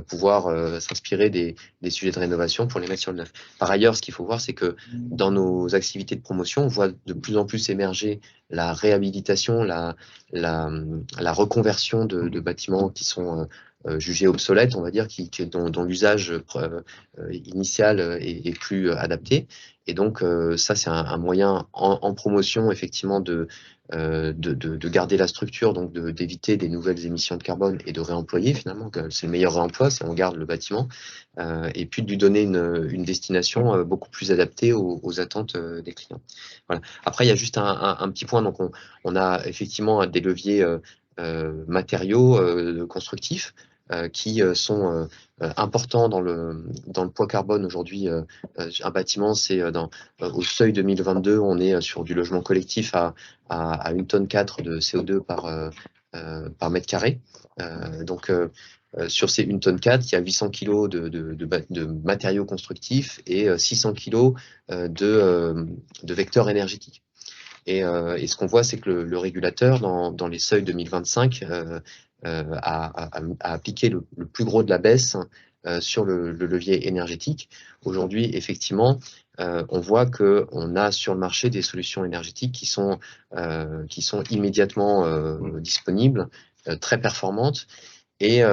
pouvoir s'inspirer des sujets de rénovation pour les mettre sur le neuf. Par ailleurs, ce qu'il faut voir, c'est que dans nos activités de promotion, on voit de plus en plus émerger la réhabilitation, la reconversion de bâtiments qui sont jugés obsolètes, on va dire, dont l'usage initial est plus adapté. Et donc, ça, c'est un moyen en promotion, effectivement, de garder la structure, donc d'éviter des nouvelles émissions de carbone et de réemployer, finalement. C'est le meilleur réemploi, si on garde le bâtiment, et puis de lui donner une destination beaucoup plus adaptée aux attentes des clients. Voilà. Après, il y a juste un petit point. Donc, on a effectivement des leviers matériaux constructifs qui sont importants dans le poids carbone aujourd'hui. Un bâtiment, c'est au seuil 2022, on est sur du logement collectif à 1,4 tonne de CO2 par mètre carré. Donc, sur ces 1,4 tonne, il y a 800 kg de matériaux constructifs et 600 kg de vecteurs énergétiques. Et ce qu'on voit, c'est que le régulateur, dans les seuils 2025, a appliqué le plus gros de la baisse sur le levier énergétique. Aujourd'hui, effectivement, on voit qu'on a sur le marché des solutions énergétiques qui sont immédiatement disponibles, très performantes, et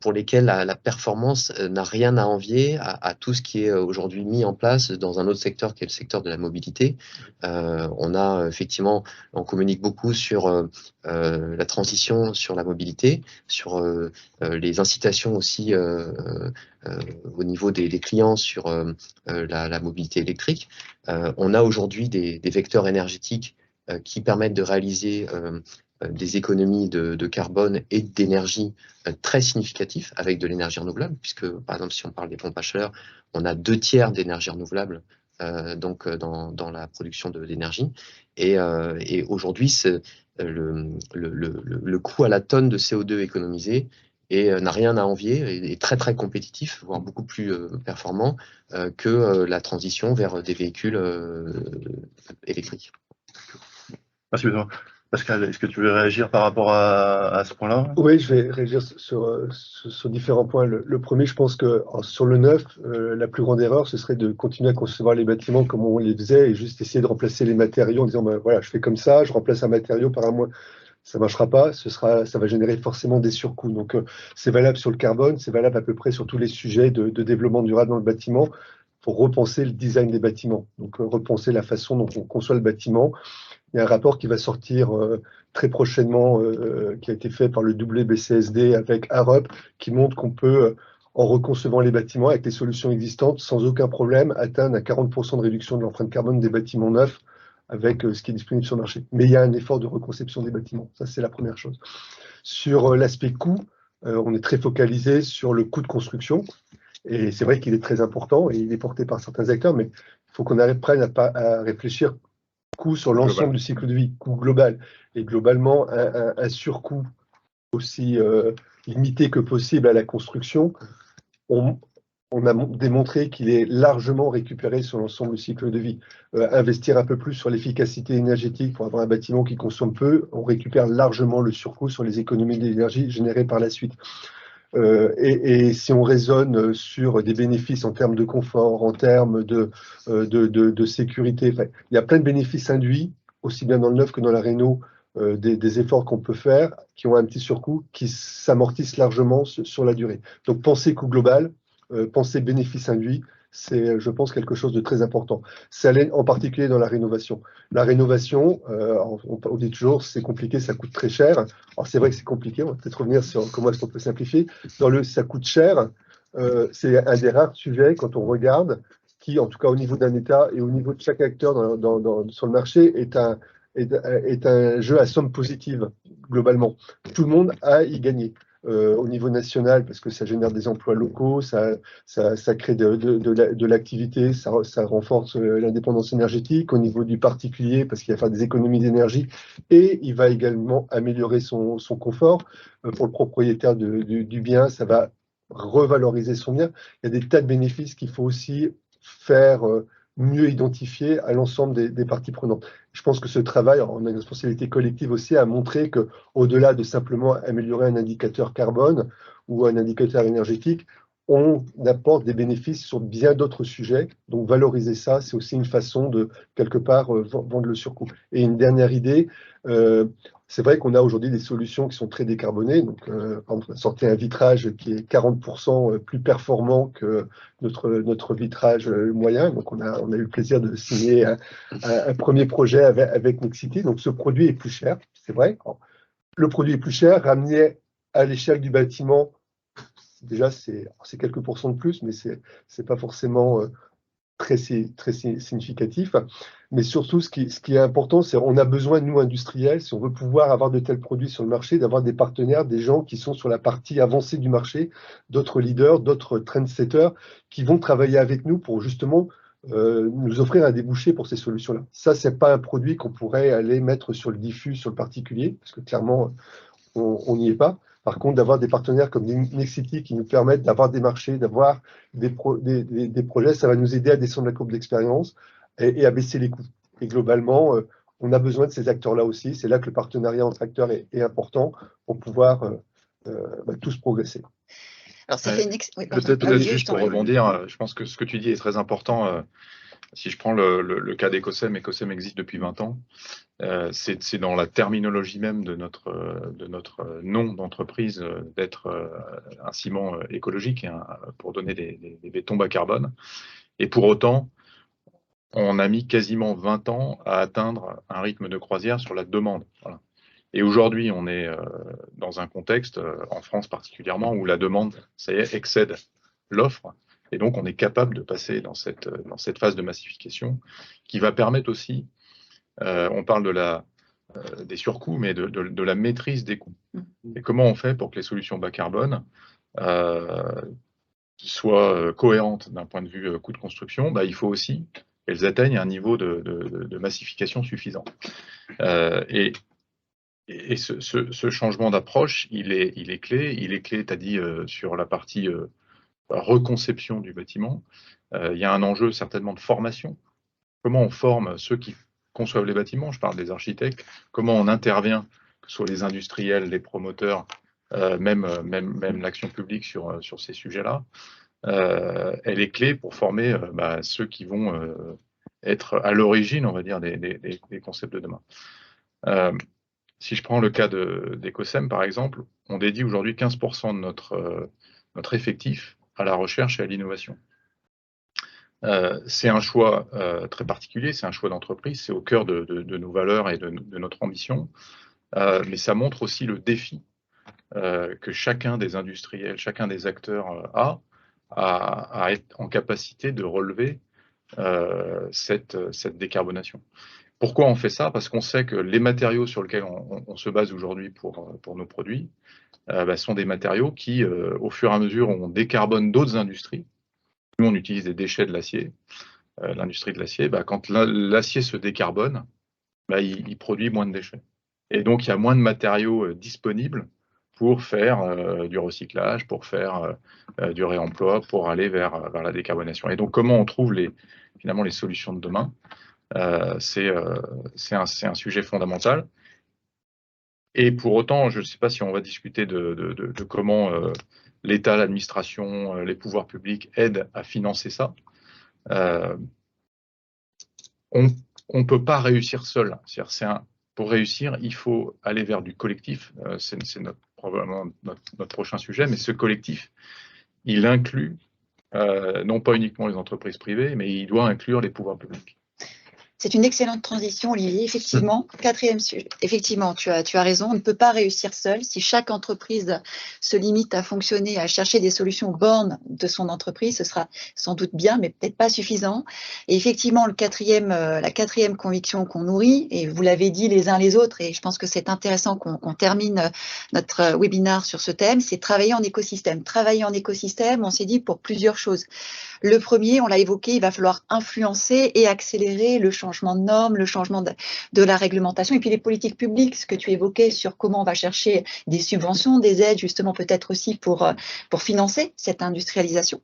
pour lesquels la performance n'a rien à envier à tout ce qui est aujourd'hui mis en place dans un autre secteur qui est le secteur de la mobilité. On a effectivement, on communique beaucoup sur la transition sur la mobilité, sur les incitations aussi au niveau des clients sur la mobilité électrique. On a aujourd'hui des vecteurs énergétiques qui permettent de réaliser des économies de carbone et d'énergie très significatifs avec de l'énergie renouvelable, puisque par exemple si on parle des pompes à chaleur, on a 2/3 d'énergie renouvelable dans la production d'énergie. Et aujourd'hui, le coût à la tonne de CO2 économisé n'a rien à envier, est très très compétitif, voire beaucoup plus performant que la transition vers des véhicules électriques. Merci Benoît. Pascal, est-ce que tu veux réagir par rapport à ce point-là? Oui, je vais réagir sur différents points. Le premier, je pense que sur le neuf, la plus grande erreur, ce serait de continuer à concevoir les bâtiments comme on les faisait et juste essayer de remplacer les matériaux en disant, ben, voilà, je fais comme ça, je remplace un matériau par un moins. Ça ne marchera pas, ça va générer forcément des surcoûts. Donc, c'est valable sur le carbone, c'est valable à peu près sur tous les sujets de développement durable dans le bâtiment pour repenser le design des bâtiments. Donc, repenser la façon dont on conçoit le bâtiment. Il y a un rapport qui va sortir très prochainement, qui a été fait par le WBCSD avec Arup, qui montre qu'on peut, en reconcevant les bâtiments avec les solutions existantes, sans aucun problème, atteindre à 40% de réduction de l'empreinte carbone des bâtiments neufs avec ce qui est disponible sur le marché. Mais il y a un effort de reconception des bâtiments. Ça, c'est la première chose. Sur l'aspect coût, on est très focalisé sur le coût de construction. Et c'est vrai qu'il est très important et il est porté par certains acteurs, mais il faut qu'on apprenne à réfléchir coût sur l'ensemble du cycle de vie, coût global. Et globalement, un surcoût aussi limité que possible à la construction, on a démontré qu'il est largement récupéré sur l'ensemble du cycle de vie. Investir un peu plus sur l'efficacité énergétique pour avoir un bâtiment qui consomme peu, on récupère largement le surcoût sur les économies d'énergie générées par la suite. Et si on raisonne sur des bénéfices en termes de confort, en termes de sécurité, enfin, il y a plein de bénéfices induits, aussi bien dans le neuf que dans la réno, des efforts qu'on peut faire, qui ont un petit surcoût, qui s'amortissent largement sur la durée. Donc, penser coût global, penser bénéfices induits, c'est, je pense, quelque chose de très important. Ça l'est en particulier dans la rénovation. La rénovation, on dit toujours, c'est compliqué, ça coûte très cher. Alors, c'est vrai que c'est compliqué, on va peut-être revenir sur comment est-ce qu'on peut simplifier. Ça coûte cher, c'est un des rares sujets, quand on regarde, qui, en tout cas au niveau d'un État et au niveau de chaque acteur sur le marché, est un jeu à somme positive, globalement. Tout le monde a à y gagner. Au niveau national, parce que ça génère des emplois locaux, ça crée de l'activité, ça renforce l'indépendance énergétique. Au niveau du particulier, parce qu'il va faire des économies d'énergie, et il va également améliorer son confort. Pour le propriétaire du bien, ça va revaloriser son bien. Il y a des tas de bénéfices qu'il faut aussi faire mieux identifier à l'ensemble des parties prenantes. Je pense que ce travail, on a une responsabilité collective aussi, à montrer qu'au-delà de simplement améliorer un indicateur carbone ou un indicateur énergétique, on apporte des bénéfices sur bien d'autres sujets. Donc valoriser ça, c'est aussi une façon de, quelque part, vendre le surcoût. Et une dernière idée, c'est vrai qu'on a aujourd'hui des solutions qui sont très décarbonées. Donc, par exemple, on a sorti un vitrage qui est 40% plus performant que notre vitrage moyen. Donc, on a eu le plaisir de signer un premier projet avec Nexity. Donc, ce produit est plus cher, c'est vrai. Alors, le produit est plus cher, ramené à l'échelle du bâtiment, déjà, c'est quelques pourcents de plus, mais c'est pas forcément très significatif. Mais surtout, ce qui est important, c'est qu'on a besoin, nous, industriels, si on veut pouvoir avoir de tels produits sur le marché, d'avoir des partenaires, des gens qui sont sur la partie avancée du marché, d'autres leaders, d'autres trendsetters, qui vont travailler avec nous pour justement nous offrir un débouché pour ces solutions-là. Ça, c'est pas un produit qu'on pourrait aller mettre sur le diffus, sur le particulier, parce que clairement, on n'y est pas. Par contre, d'avoir des partenaires comme Nexity qui nous permettent d'avoir des marchés, d'avoir des projets, ça va nous aider à descendre la courbe d'expérience et à baisser les coûts. Et globalement, on a besoin de ces acteurs-là aussi. C'est là que le partenariat entre acteurs est important pour pouvoir tous progresser. Alors, ça fait une Peut-être juste pour rebondir, je pense que ce que tu dis est très important. Si je prends le cas d'Ecosem, Ecosem existe depuis 20 ans. C'est dans la terminologie même de notre nom d'entreprise d'être un ciment écologique pour donner des bétons bas carbone. Et pour autant, on a mis quasiment 20 ans à atteindre un rythme de croisière sur la demande. Voilà. Et aujourd'hui, on est dans un contexte, en France particulièrement, où la demande, ça y est, excède l'offre. Et donc, on est capable de passer dans cette phase de massification qui va permettre aussi, on parle des surcoûts, mais de la maîtrise des coûts. Et comment on fait pour que les solutions bas carbone soient cohérentes d'un point de vue coût de construction? Il faut aussi qu'elles atteignent un niveau de massification suffisant. Et ce changement d'approche, il est clé. Il est clé, tu as dit, sur la partie reconception du bâtiment. Il y a un enjeu certainement de formation. Comment on forme ceux qui conçoivent les bâtiments? Je parle des architectes. Comment on intervient, que ce soit les industriels, les promoteurs, même l'action publique sur ces sujets-là. Elle est clé pour former ceux qui vont être à l'origine, on va dire, des concepts de demain. Si je prends le cas d'Ecosem, par exemple, on dédie aujourd'hui 15% de notre effectif à la recherche et à l'innovation. C'est un choix très particulier, c'est un choix d'entreprise, c'est au cœur de nos valeurs et de notre ambition, mais ça montre aussi le défi que chacun des industriels, chacun des acteurs a à être en capacité de relever cette décarbonation. Pourquoi on fait ça? Parce qu'on sait que les matériaux sur lesquels on se base aujourd'hui pour nos produits sont des matériaux qui, au fur et à mesure, on décarbone d'autres industries. Nous, on utilise des déchets de l'acier, l'industrie de l'acier. Quand l'acier se décarbone, il produit moins de déchets. Et donc, il y a moins de matériaux disponibles pour faire du recyclage, pour faire du réemploi, pour aller vers la décarbonation. Et donc, comment on trouve finalement les solutions de demain? C'est un sujet fondamental. Et pour autant, je ne sais pas si on va discuter de comment l'État, l'administration, les pouvoirs publics aident à financer ça. On ne peut pas réussir seul. Pour réussir, il faut aller vers du collectif. C'est probablement notre prochain sujet, mais ce collectif, il inclut non pas uniquement les entreprises privées, mais il doit inclure les pouvoirs publics. C'est une excellente transition, Olivier. Effectivement, quatrième sujet. Effectivement, tu as raison. On ne peut pas réussir seul. Si chaque entreprise se limite à fonctionner, à chercher des solutions aux bornes de son entreprise, ce sera sans doute bien, mais peut-être pas suffisant. Et effectivement, la quatrième conviction qu'on nourrit, et vous l'avez dit les uns les autres, et je pense que c'est intéressant qu'on termine notre webinaire sur ce thème, c'est travailler en écosystème. Travailler en écosystème, on s'est dit pour plusieurs choses. Le premier, on l'a évoqué, il va falloir influencer et accélérer le changement de normes, le changement de la réglementation et puis les politiques publiques, ce que tu évoquais sur comment on va chercher des subventions, des aides justement peut-être aussi pour financer cette industrialisation.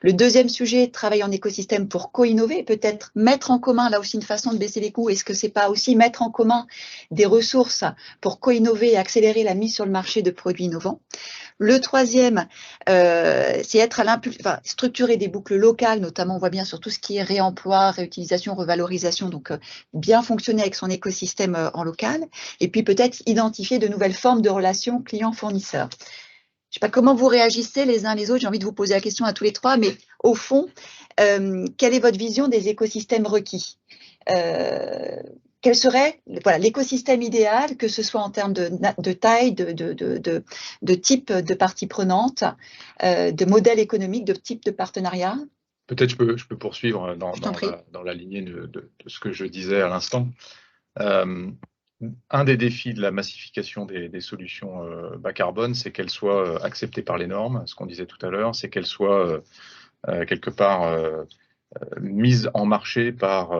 Le deuxième sujet, travailler en écosystème pour co-innover, peut-être mettre en commun, là aussi une façon de baisser les coûts, est-ce que c'est pas aussi mettre en commun des ressources pour co-innover et accélérer la mise sur le marché de produits innovants? Le troisième, c'est être structurer des boucles locales, notamment on voit bien sur tout ce qui est réemploi, réutilisation, revalorisation, donc bien fonctionner avec son écosystème en local, et puis peut-être identifier de nouvelles formes de relations clients-fournisseurs. Je ne sais pas comment vous réagissez les uns les autres, j'ai envie de vous poser la question à tous les trois, mais au fond, quelle est votre vision des écosystèmes requis? Quel serait l'écosystème idéal, que ce soit en termes de taille, de type de parties prenantes, de modèle économique, de type de partenariat? Peut-être je peux poursuivre dans la lignée de ce que je disais à l'instant. Un des défis de la massification des solutions bas carbone, c'est qu'elles soient acceptées par les normes, ce qu'on disait tout à l'heure, c'est qu'elles soient quelque part mises en marché par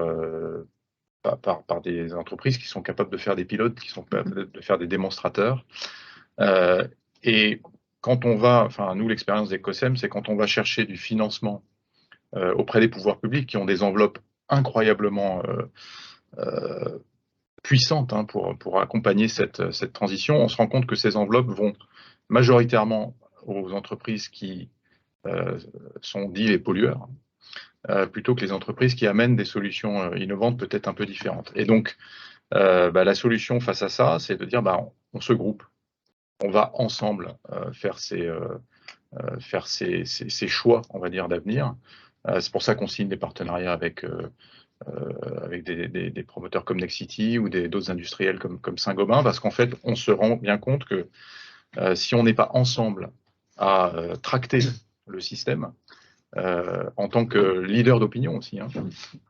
des entreprises qui sont capables de faire des pilotes, qui sont capables de faire des démonstrateurs. Et quand on va, nous, l'expérience d'Ecosem, c'est quand on va chercher du financement auprès des pouvoirs publics qui ont des enveloppes incroyablement puissantes pour accompagner cette transition, on se rend compte que ces enveloppes vont majoritairement aux entreprises qui sont dites les pollueurs. plutôt que les entreprises qui amènent des solutions innovantes peut-être un peu différentes. Et donc, la solution face à ça, c'est de dire, on se groupe, on va ensemble faire ces choix, on va dire, d'avenir. C'est pour ça qu'on signe des partenariats avec des promoteurs comme Nexity ou d'autres industriels comme Saint-Gobain, parce qu'en fait, on se rend bien compte que si on n'est pas ensemble à tracter le système, en tant que leader d'opinion aussi,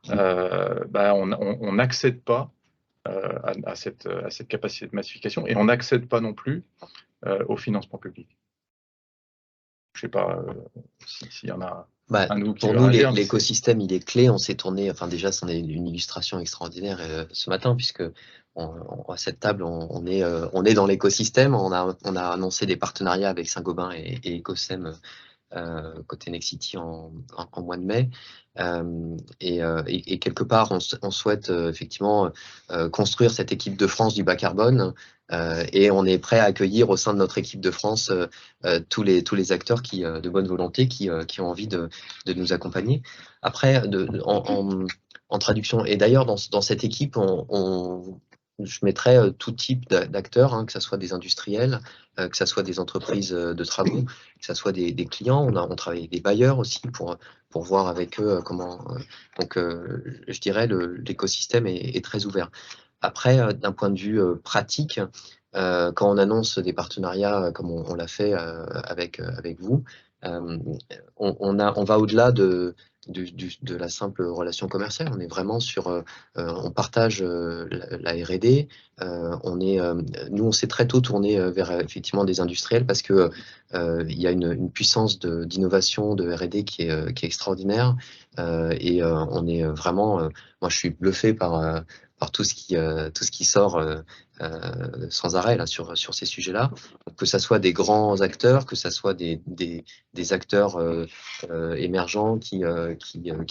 on n'accède pas à cette capacité de massification et on n'accède pas non plus au financement public. Je ne sais pas s'il y en a un de vous qui pour veut nous, réagir, l'écosystème, il est clé. On s'est tourné, enfin déjà, c'en est une illustration extraordinaire ce matin, puisque à cette table, on est dans l'écosystème. On a annoncé des partenariats avec Saint-Gobain et Ecosem côté Nexity en mois de mai. Et quelque part, on souhaite effectivement construire cette équipe de France du bas carbone et on est prêt à accueillir au sein de notre équipe de France tous les acteurs de bonne volonté qui ont envie de nous accompagner. Après, en traduction, et d'ailleurs dans cette équipe, je mettrais tout type d'acteurs, que ce soit des industriels, que ce soit des entreprises de travaux, que ce soit des clients. On travaille avec des bailleurs aussi pour voir avec eux comment. Donc, je dirais l'écosystème est très ouvert. Après, d'un point de vue pratique, quand on annonce des partenariats comme on l'a fait avec vous, on va au-delà de la simple relation commerciale. On est vraiment sur, on partage la R&D. Nous, on s'est très tôt tourné vers effectivement des industriels parce que il y a une puissance d'innovation de R&D qui est extraordinaire. Et on est vraiment, moi, je suis bluffé par tout ce qui sort sans arrêt là sur ces sujets-là, que ça soit des grands acteurs, que ça soit des acteurs émergents qui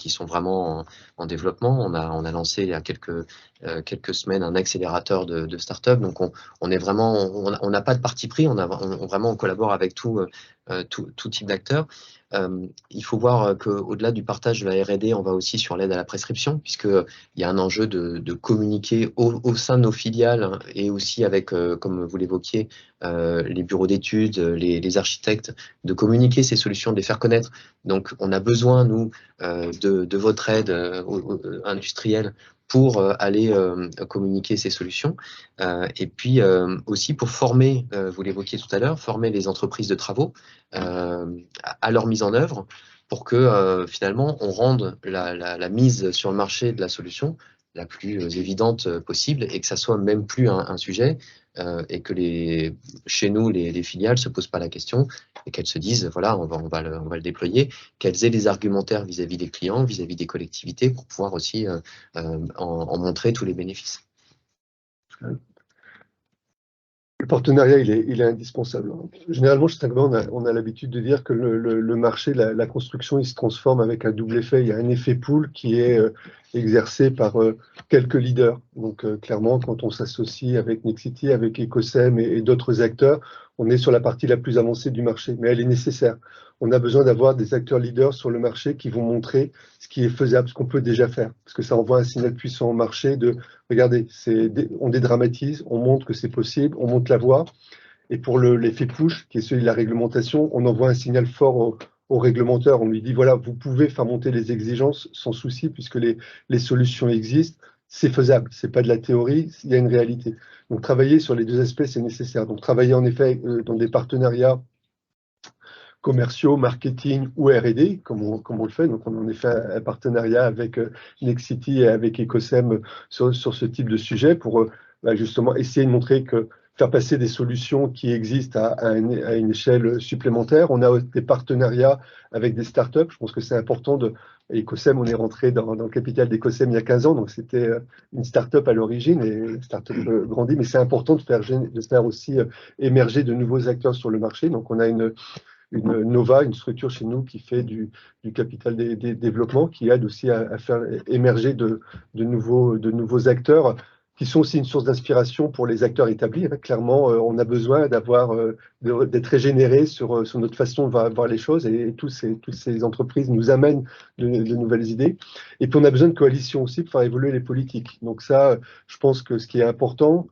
sont vraiment en développement. On a lancé il y a quelques semaines un accélérateur de start-up. Donc on est vraiment, on n'a pas de parti pris. On collabore avec tout type d'acteurs. Il faut voir qu'au-delà du partage de la R&D, on va aussi sur l'aide à la prescription, puisqu'il y a un enjeu de communiquer au sein de nos filiales et aussi avec, comme vous l'évoquiez, les bureaux d'études, les architectes, de communiquer ces solutions, de les faire connaître. Donc, on a besoin, nous, de votre aide industrielle pour aller communiquer ces solutions. Et puis aussi pour former, vous l'évoquiez tout à l'heure, former les entreprises de travaux à leur mise en œuvre pour que finalement on rende la mise sur le marché de la solution la plus évidente possible et que ça soit même plus un sujet et que chez nous, les filiales ne se posent pas la question et qu'elles se disent, voilà, on va le déployer, qu'elles aient les argumentaires vis-à-vis des clients, vis-à-vis des collectivités pour pouvoir aussi en montrer tous les bénéfices. Le partenariat, il est indispensable. Généralement, chez Saint-Gobain, on a l'habitude de dire que le marché, la construction, il se transforme avec un double effet. Il y a un effet pool qui est exercé par quelques leaders. Donc, clairement, quand on s'associe avec Nexity, avec Ecosem et d'autres acteurs, on est sur la partie la plus avancée du marché. Mais elle est nécessaire. On a besoin d'avoir des acteurs leaders sur le marché qui vont montrer ce qui est faisable, ce qu'on peut déjà faire. Parce que ça envoie un signal puissant au marché de regardez, on dédramatise, on montre que c'est possible, on monte la voie. Et pour l'effet push, qui est celui de la réglementation, on envoie un signal fort au réglementaire. On lui dit, voilà, vous pouvez faire monter les exigences sans souci, puisque les solutions existent. C'est faisable, c'est pas de la théorie, il y a une réalité. Donc, travailler sur les deux aspects, c'est nécessaire. Donc, travailler en effet dans des partenariats commerciaux, marketing ou R&D, comme on le fait. Donc, on a en effet un partenariat avec Nexity et avec Ecosem sur ce type de sujet pour justement essayer de montrer que faire passer des solutions qui existent à une échelle supplémentaire. On a des partenariats avec des startups. Je pense que c'est important Ecosem, on est rentré dans le capital d'Ecosem il y a 15 ans, donc c'était une startup à l'origine et la startup grandit, mais c'est important de faire aussi émerger de nouveaux acteurs sur le marché. Donc, on a une Nova, une structure chez nous qui fait du capital des développements, qui aide aussi à faire émerger de nouveaux acteurs qui sont aussi une source d'inspiration pour les acteurs établis. Clairement, on a besoin d'être régénéré sur notre façon de voir les choses, et toutes ces entreprises nous amènent de nouvelles idées. Et puis, on a besoin de coalitions aussi pour faire évoluer les politiques. Donc ça, je pense que ce qui est important,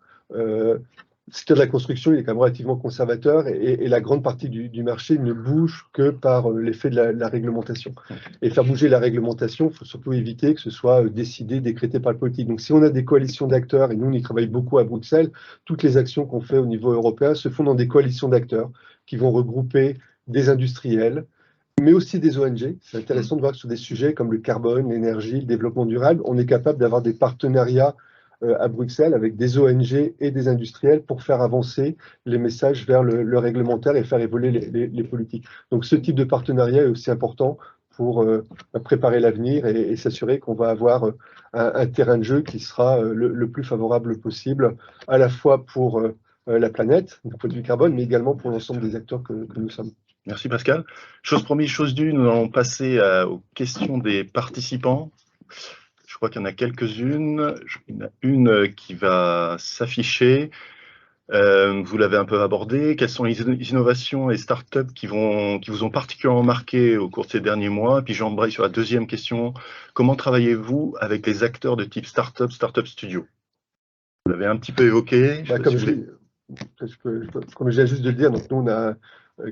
le secteur de la construction, il est quand même relativement conservateur, et la grande partie du marché ne bouge que par l'effet de la réglementation. Et faire bouger la réglementation, il faut surtout éviter que ce soit décidé, décrété par le politique. Donc si on a des coalitions d'acteurs, et nous on y travaille beaucoup à Bruxelles, toutes les actions qu'on fait au niveau européen se font dans des coalitions d'acteurs qui vont regrouper des industriels, mais aussi des ONG. C'est intéressant de voir que sur des sujets comme le carbone, l'énergie, le développement durable, on est capable d'avoir des partenariats à Bruxelles avec des ONG et des industriels pour faire avancer les messages vers le réglementaire et faire évoluer les politiques. Donc ce type de partenariat est aussi important pour préparer l'avenir et s'assurer qu'on va avoir un terrain de jeu qui sera le plus favorable possible, à la fois pour la planète, du point de vue carbone, mais également pour l'ensemble des acteurs que nous sommes. Merci Pascal. Chose promise, chose due, nous allons passer aux questions des participants. Je crois qu'il y en a quelques-unes. Il y en a une qui va s'afficher. Vous l'avez un peu abordé. Quelles sont les innovations et startups qui vous ont particulièrement marqué au cours de ces derniers mois? Puis j'embraye sur la deuxième question. Comment travaillez-vous avec les acteurs de type startup studio? Vous l'avez un petit peu évoqué. Comme j'ai juste de le dire, donc nous on a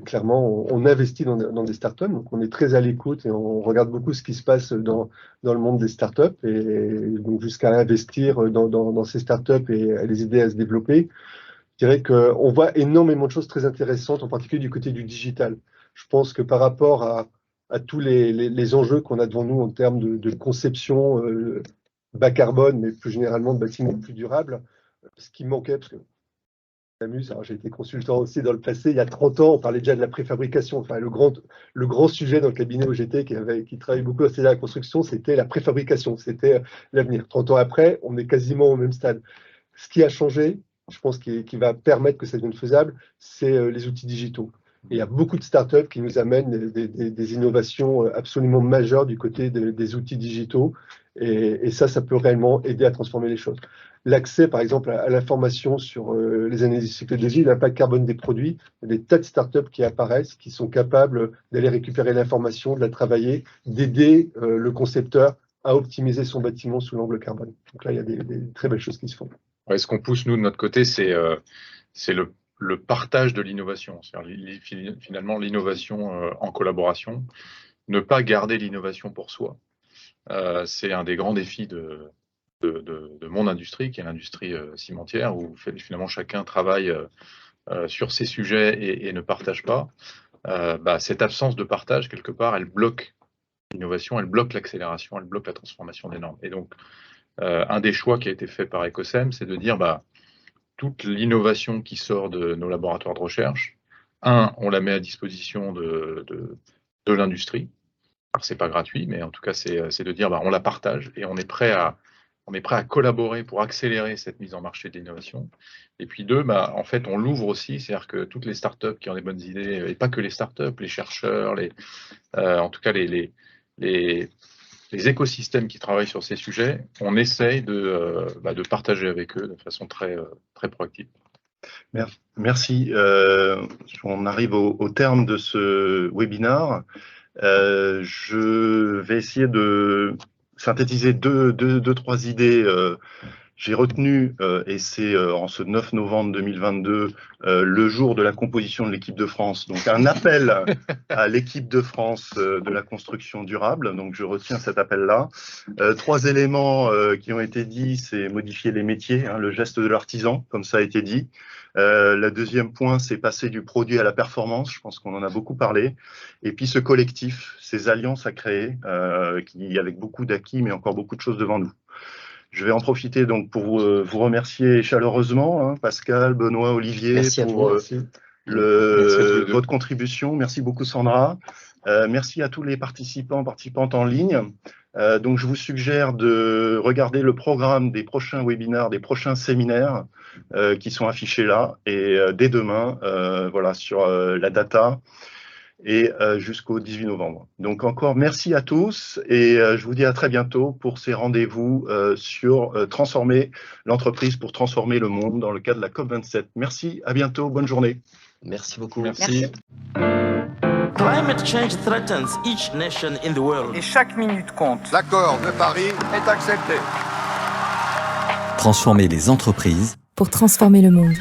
clairement, on investit dans des startups, donc on est très à l'écoute et on regarde beaucoup ce qui se passe dans le monde des startups, et donc jusqu'à investir dans ces startups et à les aider à se développer. Je dirais qu'on voit énormément de choses très intéressantes, en particulier du côté du digital. Je pense que par rapport à tous les enjeux qu'on a devant nous en termes de conception bas carbone, mais plus généralement de bâtiments plus durables, ce qui manquait, parce que alors j'ai été consultant aussi dans le passé, il y a 30 ans, on parlait déjà de la préfabrication. Enfin, le grand sujet dans le cabinet où j'étais, qui travaille beaucoup dans la construction, c'était la préfabrication, c'était l'avenir. 30 ans après, on est quasiment au même stade. Ce qui a changé, je pense, qui va permettre que ça devienne faisable, c'est les outils digitaux. Et il y a beaucoup de startups qui nous amènent des innovations absolument majeures du côté des outils digitaux. Et ça peut réellement aider à transformer les choses. L'accès, par exemple, à l'information sur les analyses du cycle de vie, l'impact carbone des produits, il y a des tas de startups qui apparaissent, qui sont capables d'aller récupérer l'information, de la travailler, d'aider le concepteur à optimiser son bâtiment sous l'angle carbone. Donc là, il y a des très belles choses qui se font. Ouais, ce qu'on pousse, nous, de notre côté, c'est le partage de l'innovation. C'est-à-dire finalement l'innovation en collaboration. Ne pas garder l'innovation pour soi. C'est un des grands défis de mon industrie, qui est l'industrie cimentière, où finalement chacun travaille sur ses sujets et ne partage pas. Cette absence de partage, quelque part, elle bloque l'innovation, elle bloque l'accélération, elle bloque la transformation des normes. Et donc, un des choix qui a été fait par Ecosem, c'est de dire toute l'innovation qui sort de nos laboratoires de recherche, on la met à disposition de l'industrie. Alors, c'est pas gratuit, mais en tout cas, c'est de dire on la partage et on est prêt à collaborer pour accélérer cette mise en marché de l'innovation. Et puis en fait, on l'ouvre aussi, c'est-à-dire que toutes les startups qui ont des bonnes idées, et pas que les startups, les chercheurs, en tout cas les écosystèmes qui travaillent sur ces sujets, on essaye de partager avec eux de façon très, très proactive. Merci. On arrive au terme de ce webinaire. Je vais essayer de synthétiser trois idées. J'ai retenu, et c'est en ce 9 novembre 2022, le jour de la composition de l'équipe de France, donc un appel à l'équipe de France de la construction durable, donc je retiens cet appel-là. Trois éléments qui ont été dits, c'est modifier les métiers, le geste de l'artisan, comme ça a été dit. Le deuxième point, c'est passer du produit à la performance, je pense qu'on en a beaucoup parlé. Et puis ce collectif, ces alliances à créer, avec beaucoup d'acquis, mais encore beaucoup de choses devant nous. Je vais en profiter donc pour vous remercier chaleureusement, Pascal, Benoît, Olivier, merci pour votre contribution. Merci beaucoup Sandra. Merci à tous les participantes en ligne. Donc je vous suggère de regarder le programme des prochains webinaires, des prochains séminaires qui sont affichés là, et dès demain, sur la data. et jusqu'au 18 novembre. Donc encore merci à tous et je vous dis à très bientôt pour ces rendez-vous sur transformer l'entreprise pour transformer le monde dans le cadre de la COP27. Merci, à bientôt, bonne journée. Merci beaucoup. Merci. Climate change threatens each nation in the world. Et chaque minute compte. L'accord de Paris est accepté. Transformer les entreprises pour transformer le monde.